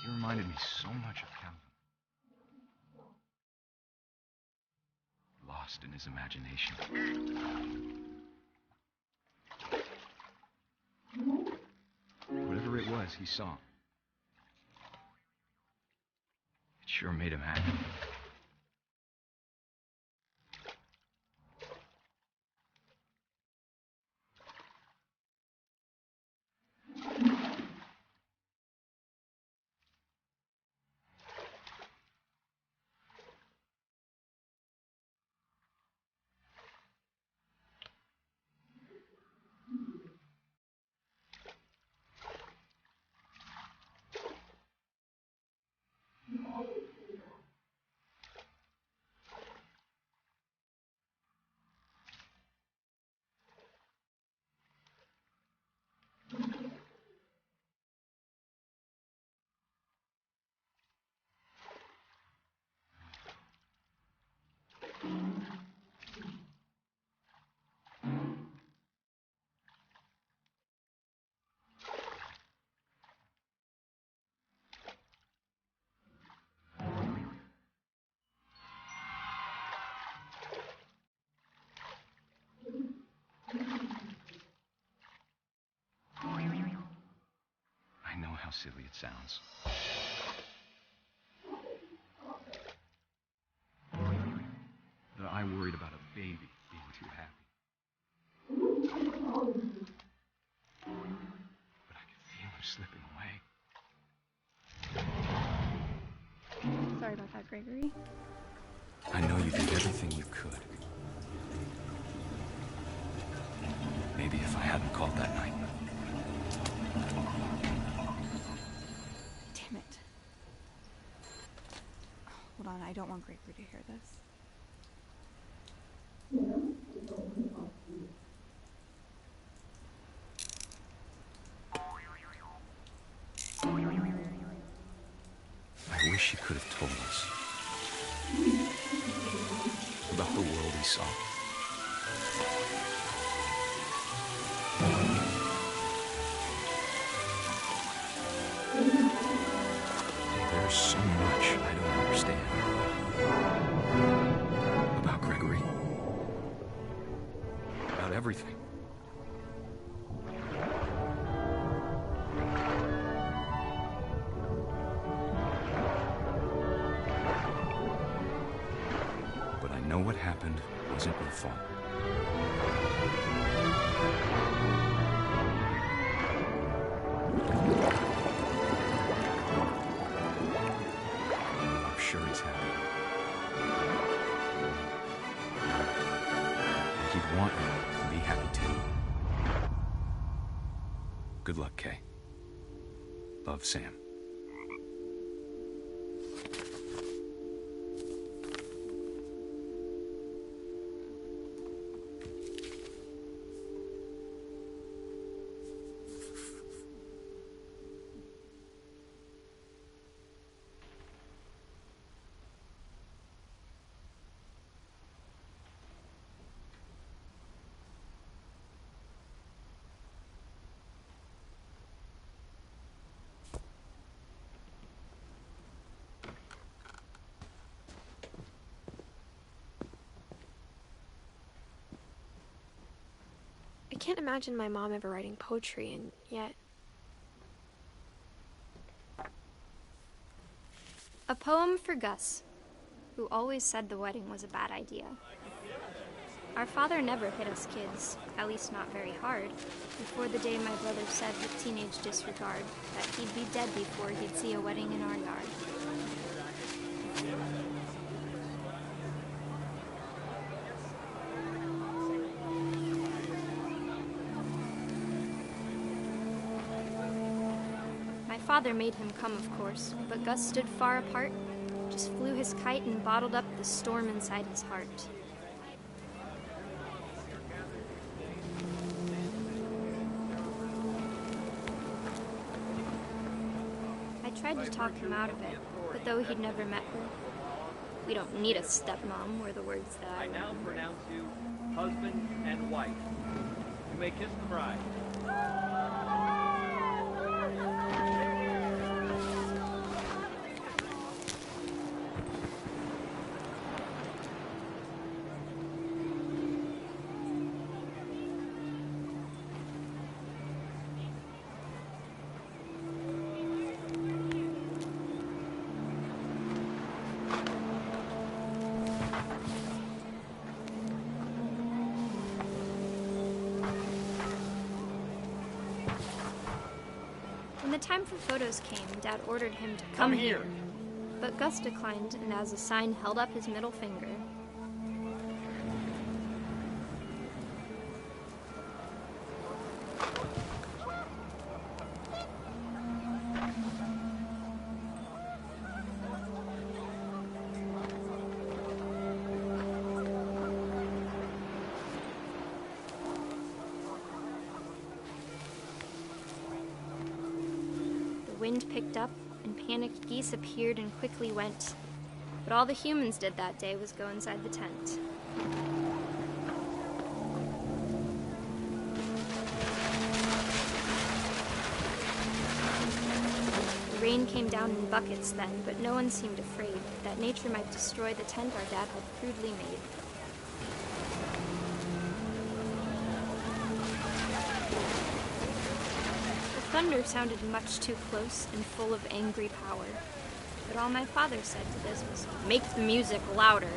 Reminded me so much of Calvin. Lost in his imagination. Whatever it was he saw, it sure made him happy. silly it sounds. That I worried about a baby being too happy. But I could feel her slipping away. Sorry about that, Gregory. I know you did everything you could. Maybe if I hadn't called that night. Damn it. Hold on, I don't want Gregory to hear this. I wish he could have told us about the world he saw. There's so much I don't understand about Gregory. About everything. But I know what happened wasn't your fault. I'm sure he's happy. And he'd want you to be happy too. Good luck, Kay. Love, Sam. I can't imagine my mom ever writing poetry, and yet... A poem for Gus, who always said the wedding was a bad idea. Our father never hit us kids, at least not very hard, before the day my brother said with teenage disregard that he'd be dead before he'd see a wedding in our yard. My father made him come, of course, but Gus stood far apart, just flew his kite and bottled up the storm inside his heart. I tried to talk him out of it, but though he'd never met her, "We don't need a stepmom," were the words that I now pronounce you husband and wife. You may kiss the bride. When the time for photos came, Dad ordered him to come here. But Gus declined and as a sign held up his middle finger. The wind picked up, and panicked geese appeared and quickly went. But all the humans did that day was go inside the tent. The rain came down in buckets then, but no one seemed afraid that nature might destroy the tent our dad had crudely made. thunder sounded much too close and full of angry power. But all my father said to this was, "Make the music louder."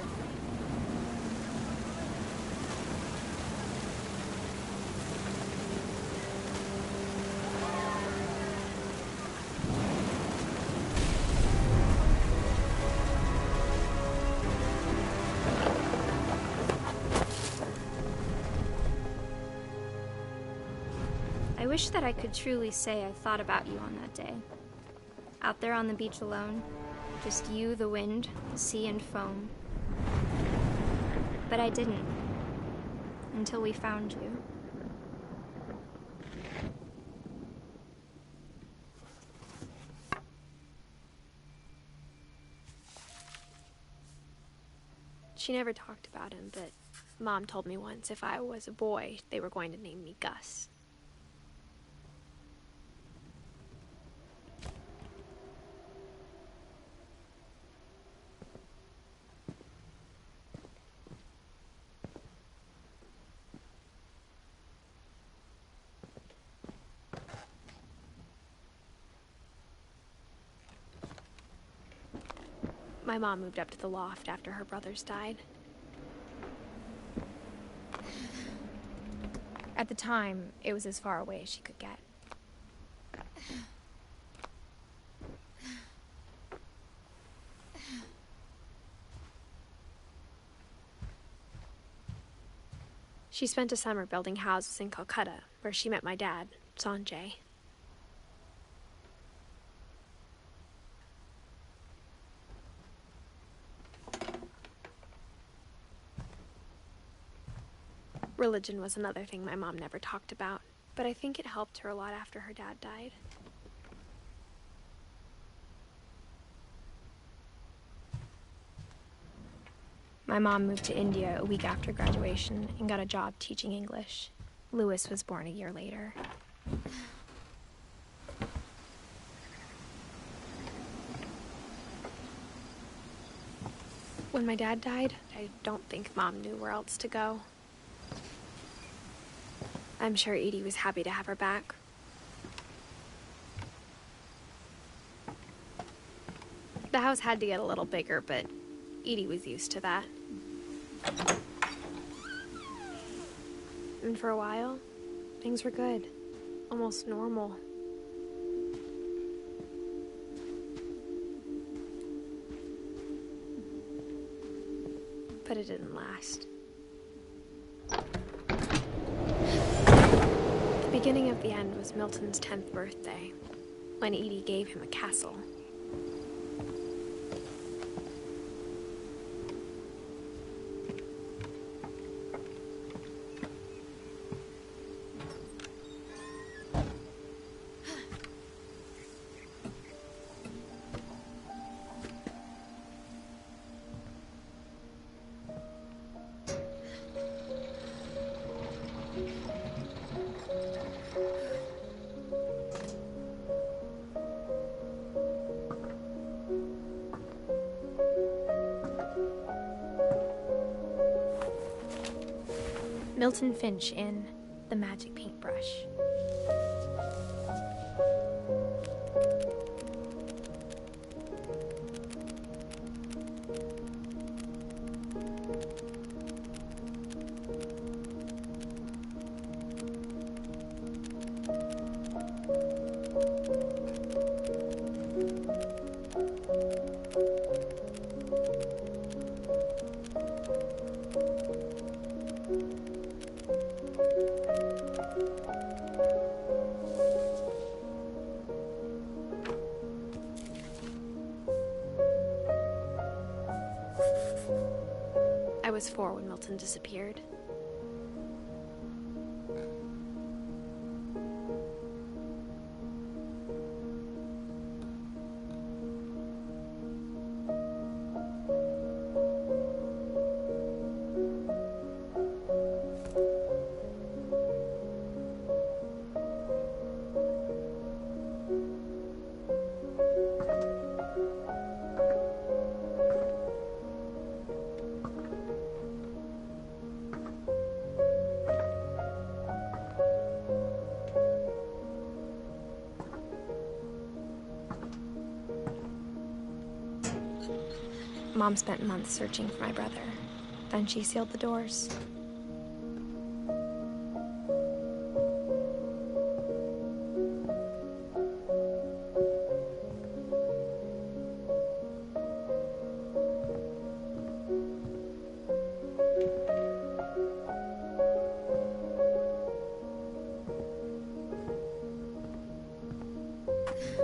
I wish that I could truly say I thought about you on that day. Out there on the beach alone, just you, the wind, the sea, and foam. But I didn't, until we found you. She never talked about him, but Mom told me once if I was a boy, they were going to name me Gus. My mom moved up to the loft after her brothers died. At the time, it was as far away as she could get. She spent a summer building houses in Calcutta, where she met my dad, Sanjay. Religion was another thing my mom never talked about, but I think it helped her a lot after her dad died. My mom moved to India a week after graduation and got a job teaching English. Louis was born a year later. When my dad died, I don't think Mom knew where else to go. I'm sure Edie was happy to have her back. The house had to get a little bigger, but Edie was used to that. And for a while, things were good. Almost normal. But it didn't last. The beginning of the end was Milton's 10th birthday, when Edie gave him a castle. Milton Finch in The Magic Paintbrush. I was 4 when Milton disappeared. Mom spent months searching for my brother. Then she sealed the doors.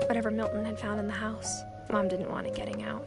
Whatever Milton had found in the house, Mom didn't want it getting out.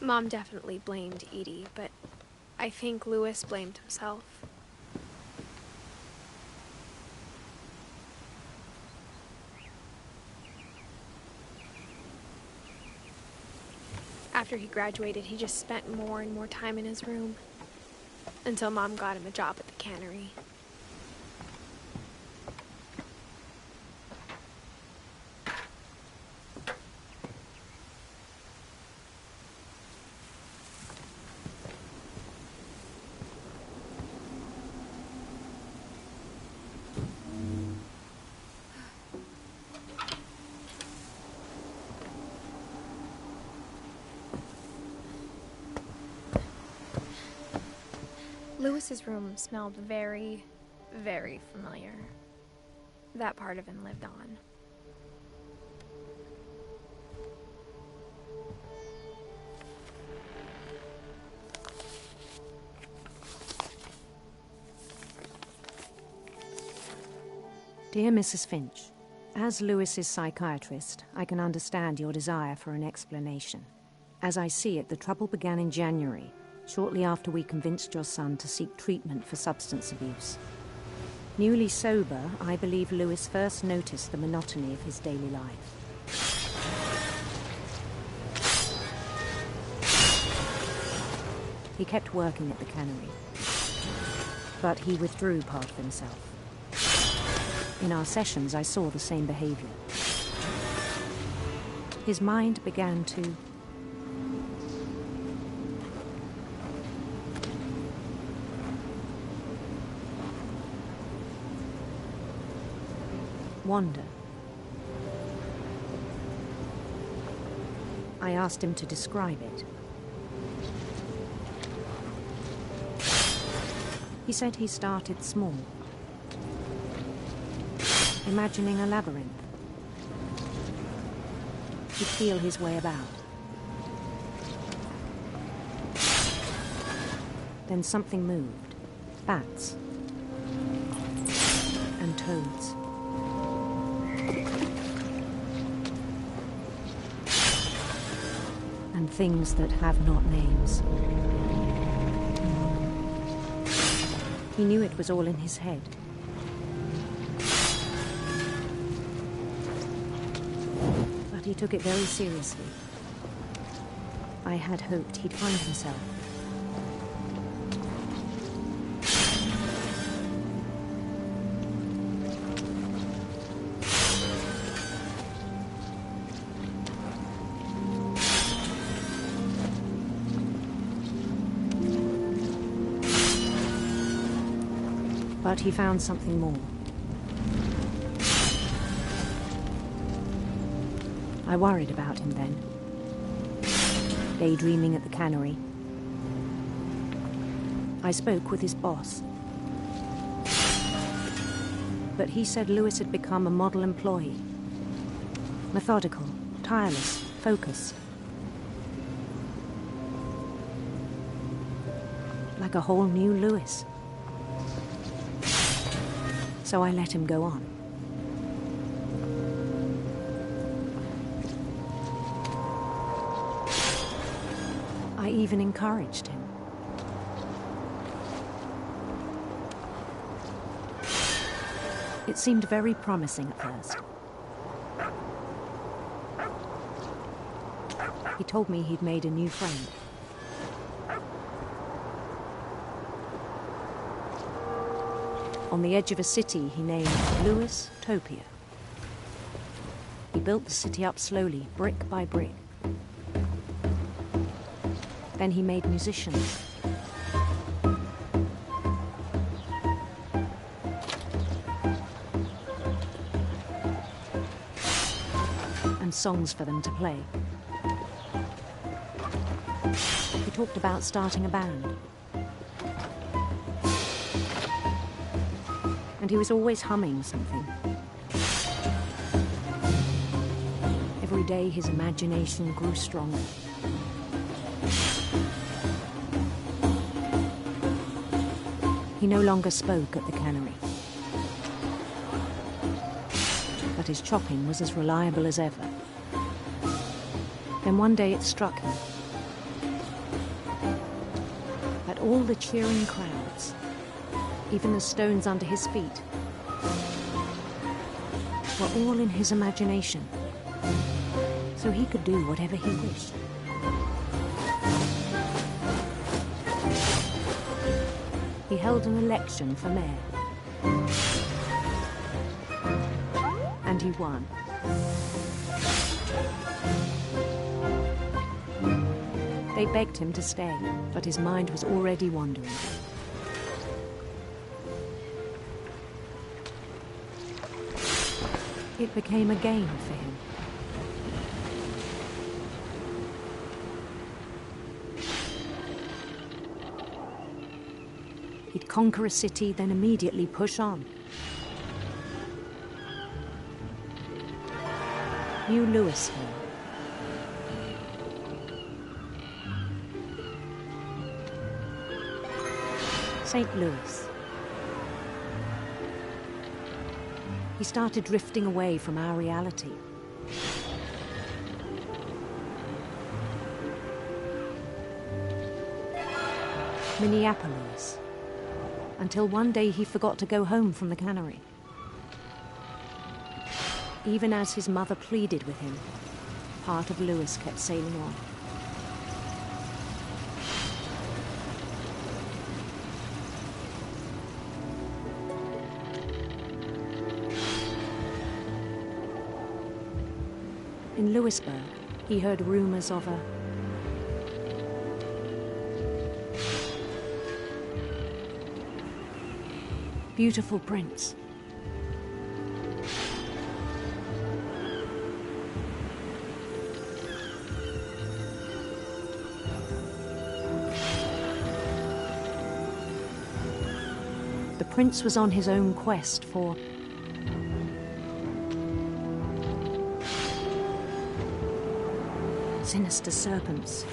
Mom definitely blamed Edie, but I think Louis blamed himself. After he graduated, he just spent more and more time in his room, until Mom got him a job at the cannery. Louis's room smelled very, very familiar. That part of him lived on. Dear Mrs. Finch, as Louis's psychiatrist, I can understand your desire for an explanation. As I see it, the trouble began in January, shortly after we convinced your son to seek treatment for substance abuse. Newly sober, I believe Louis first noticed the monotony of his daily life. He kept working at the cannery, but he withdrew part of himself. In our sessions, I saw the same behavior. His mind began to wander. I asked him to describe it. He said he started small, imagining a labyrinth. He'd feel his way about. Then something moved. Bats and toads. And things that have not names. He knew it was all in his head. But he took it very seriously. I had hoped he'd find himself. But he found something more. I worried about him then. Daydreaming at the cannery. I spoke with his boss. But he said Louis had become a model employee. Methodical, tireless, focused. Like a whole new Louis. So I let him go on. I even encouraged him. It seemed very promising at first. He told me he'd made a new friend. On the edge of a city he named Louis Topia. He built the city up slowly, brick by brick. Then he made musicians. And songs for them to play. He talked about starting a band. And he was always humming something. Every day his imagination grew stronger. He no longer spoke at the cannery. But his chopping was as reliable as ever. Then one day it struck him that all the cheering crowds, even the stones under his feet, were all in his imagination, so he could do whatever he wished. He held an election for mayor, and he won. They begged him to stay, but his mind was already wandering. It became a game for him. He'd conquer a city, then immediately push on. New Louisville. St. Louis. He started drifting away from our reality. Minneapolis. Until one day he forgot to go home from the cannery. Even as his mother pleaded with him, part of Louis kept sailing on. In Louisburg, he heard rumors of a beautiful prince. The prince was on his own quest for sinister serpents.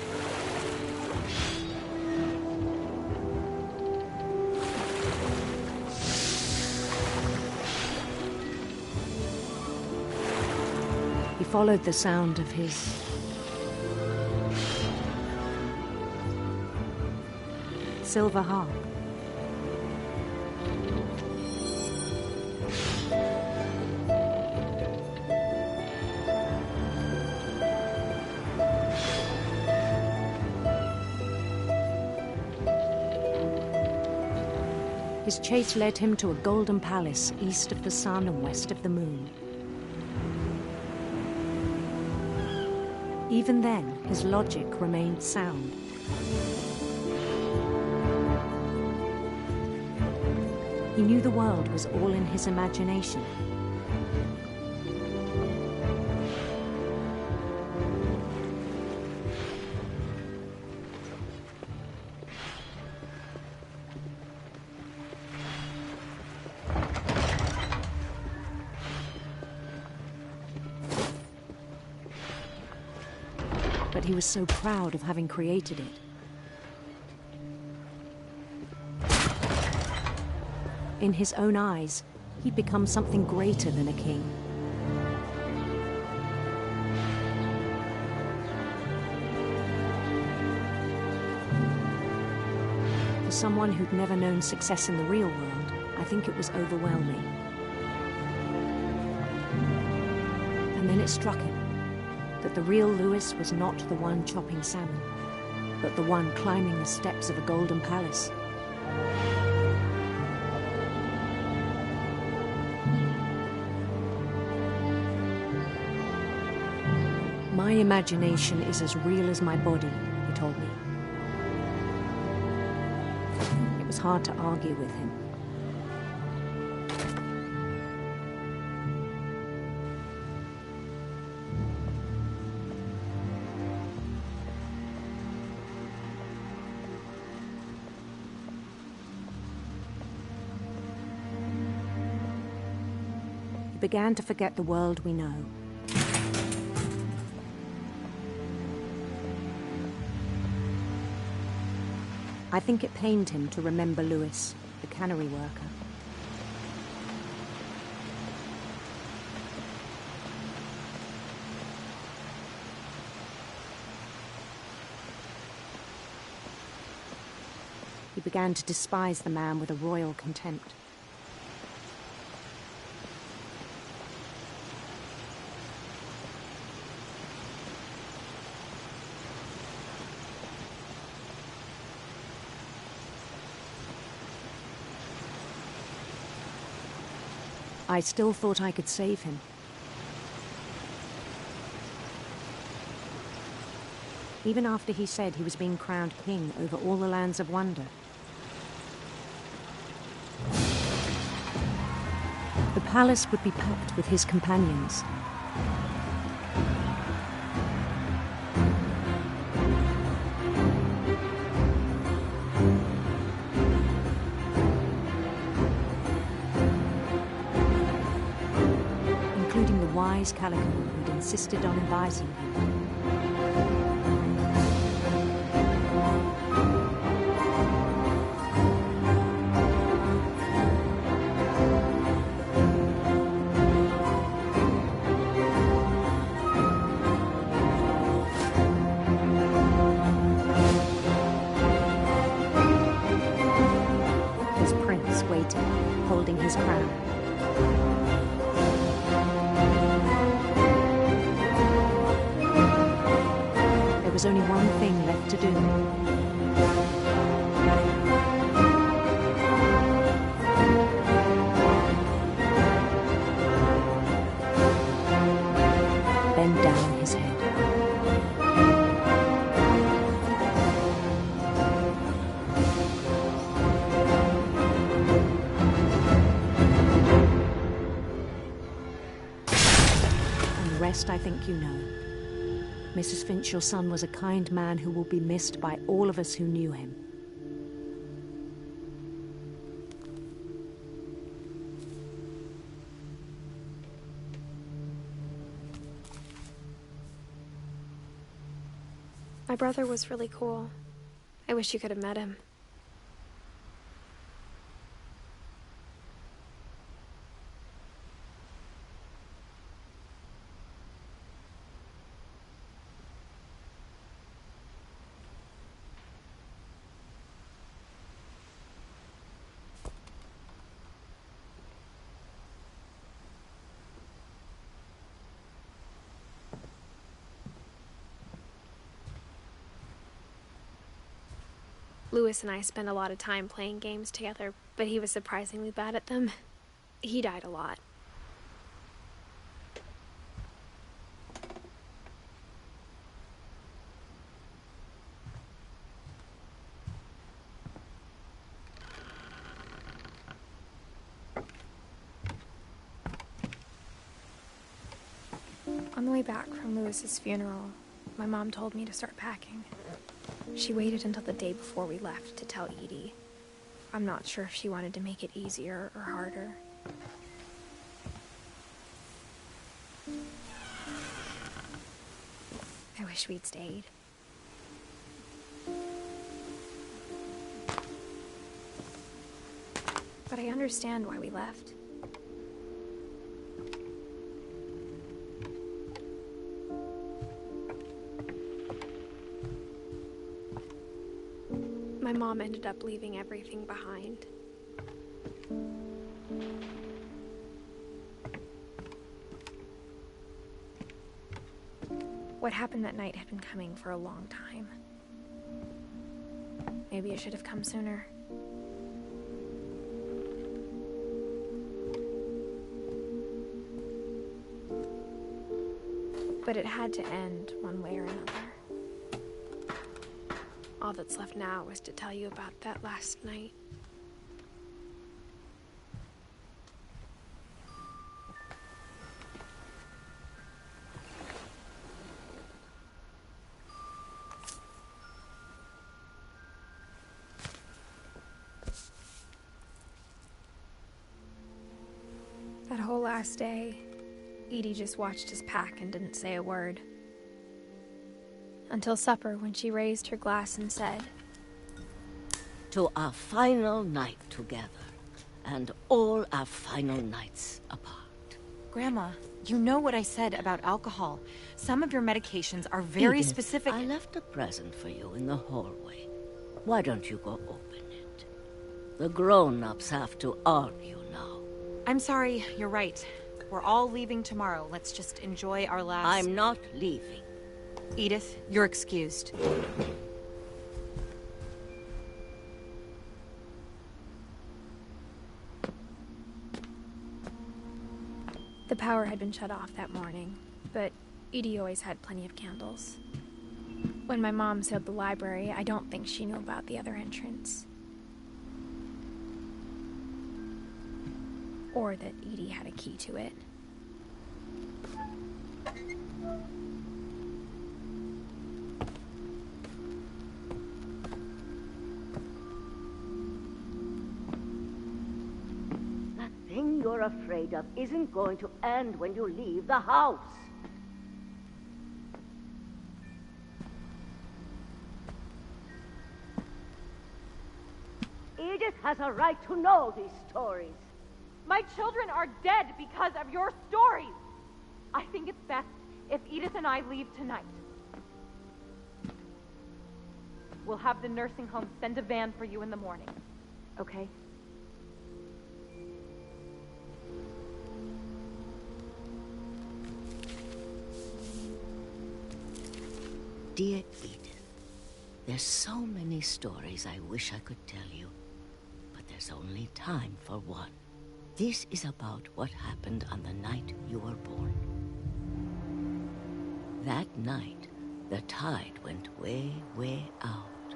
He followed the sound of his silver harp. His chase led him to a golden palace east of the sun and west of the moon. Even then, his logic remained sound. He knew the world was all in his imagination. But he was so proud of having created it. In his own eyes, he'd become something greater than a king. For someone who'd never known success in the real world, I think it was overwhelming. then it struck him that the real Lewis was not the one chopping salmon, but the one climbing the steps of a golden palace. My imagination is as real as my body, he told me. It was hard to argue with him. He began to forget the world we know. I think it pained him to remember Lewis, the cannery worker. He began to despise the man with a royal contempt. I still thought I could save him. Even after he said he was being crowned king over all the lands of wonder. The palace would be packed with his companions. Including the wise Calico who'd insisted on advising him. His prince waiting, holding his crown. There was only one thing left to do. Bend down his head. And the rest I think you know. Mrs. Finch, your son was a kind man who will be missed by all of us who knew him. My brother was really cool. I wish you could have met him. Lewis and I spent a lot of time playing games together, but he was surprisingly bad at them. He died a lot. On the way back from Lewis's funeral, my mom told me to start packing. She waited until the day before we left to tell Edie. I'm not sure if she wanted to make it easier or harder. I wish we'd stayed. But I understand why we left. My mom ended up leaving everything behind. What happened that night had been coming for a long time. Maybe it should have come sooner. But it had to end one way or another. All that's left now was to tell you about that last night. That whole last day, Edie just watched us pack and didn't say a word. Until supper, when she raised her glass and said, "To our final night together, and all our final nights apart." Grandma, you know what I said about alcohol. Some of your medications are very Edith, specific. I left a present for you in the hallway. Why don't you go open it? The grown-ups have to argue now. I'm sorry, you're right. We're all leaving tomorrow. Let's just enjoy our last... I'm not leaving. Edith, you're excused. The power had been shut off that morning, but Edie always had plenty of candles. When my mom sealed the library, I don't think she knew about the other entrance. Or that Edie had a key to it. That thing you're afraid of isn't going to end when you leave the house. Edith has a right to know these stories. My children are dead because of your stories. I think it's best if Edith and I leave tonight. We'll have the nursing home send a van for you in the morning, okay? Dear Edith, there's so many stories I wish I could tell you, but there's only time for one. This is about what happened on the night you were born. That night, the tide went way, way out.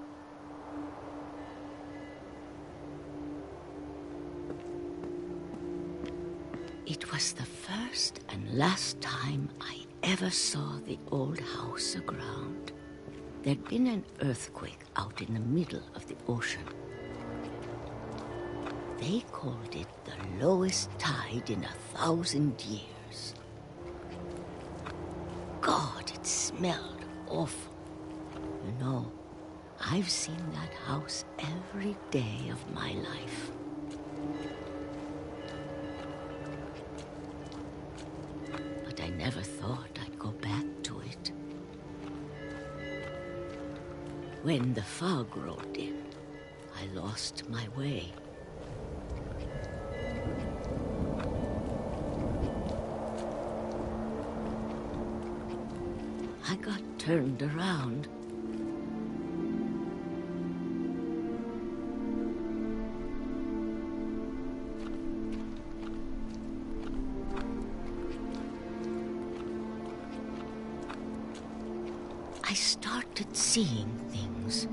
It was the first and last time I ever saw the old house aground. There'd been an earthquake out in the middle of the ocean. They called it the lowest tide in 1,000 years. God, it smelled awful. You know, I've seen that house every day of my life. But I never thought I'd go back to it. When the fog rolled in, I lost my way. I got turned around. I started seeing things.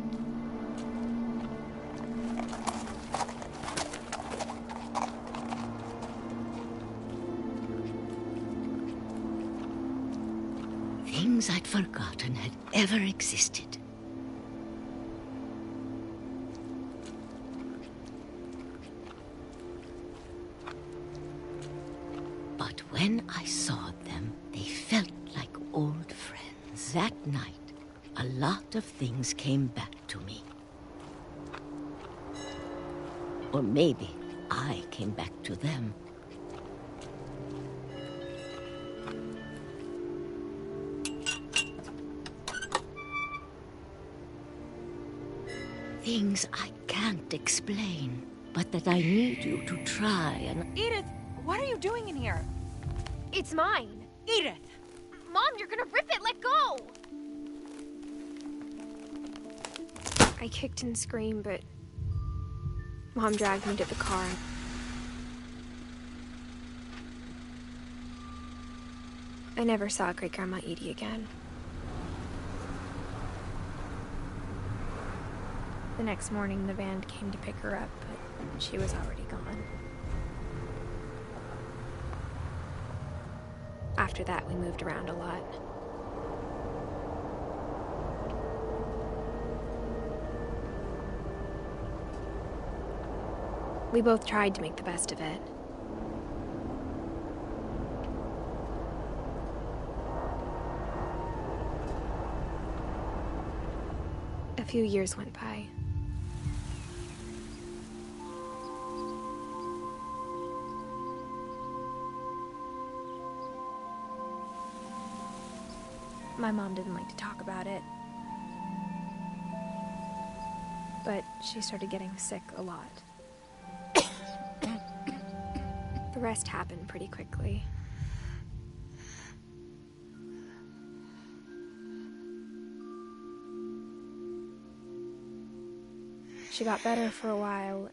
Things I'd forgotten had ever existed. But when I saw them, they felt like old friends. That night, a lot of things came back to me. Or maybe I came back to them. Things I can't explain, but that I need you to try and... Edith, what are you doing in here? It's mine. Edith! Mom, you're gonna rip it! Let go! I kicked and screamed, but Mom dragged me to the car. I never saw Great-Grandma Edie again. The next morning, the van came to pick her up, but she was already gone. After that, we moved around a lot. We both tried to make the best of it. A few years went by. My mom didn't like to talk about it, but she started getting sick a lot. The rest happened pretty quickly. She got better for a while,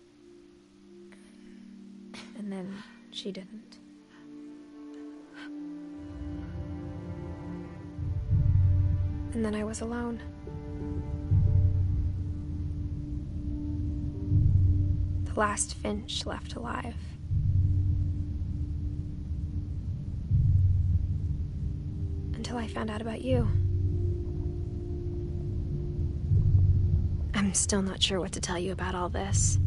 and then she didn't. And then I was alone. The last Finch left alive. Until I found out about you. I'm still not sure what to tell you about all this.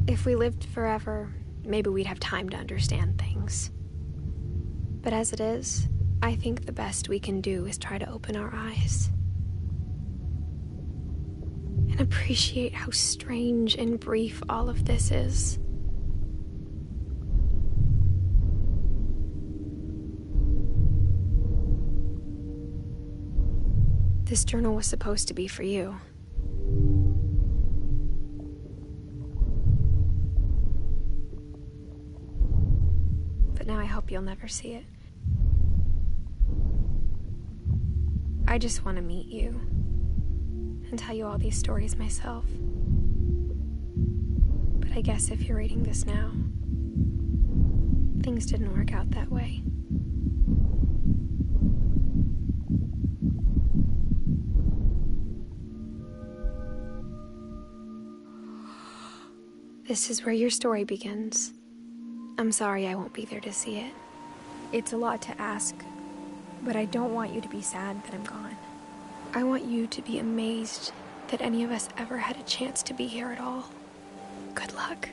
If we lived forever, maybe we'd have time to understand things. But as it is, I think the best we can do is try to open our eyes. And appreciate how strange and brief all of this is. This journal was supposed to be for you. But now I hope you'll never see it. I just want to meet you and tell you all these stories myself. But I guess if you're reading this now, things didn't work out that way. This is where your story begins. I'm sorry I won't be there to see it. It's a lot to ask, but I don't want you to be sad that I'm gone. I want you to be amazed that any of us ever had a chance to be here at all. Good luck.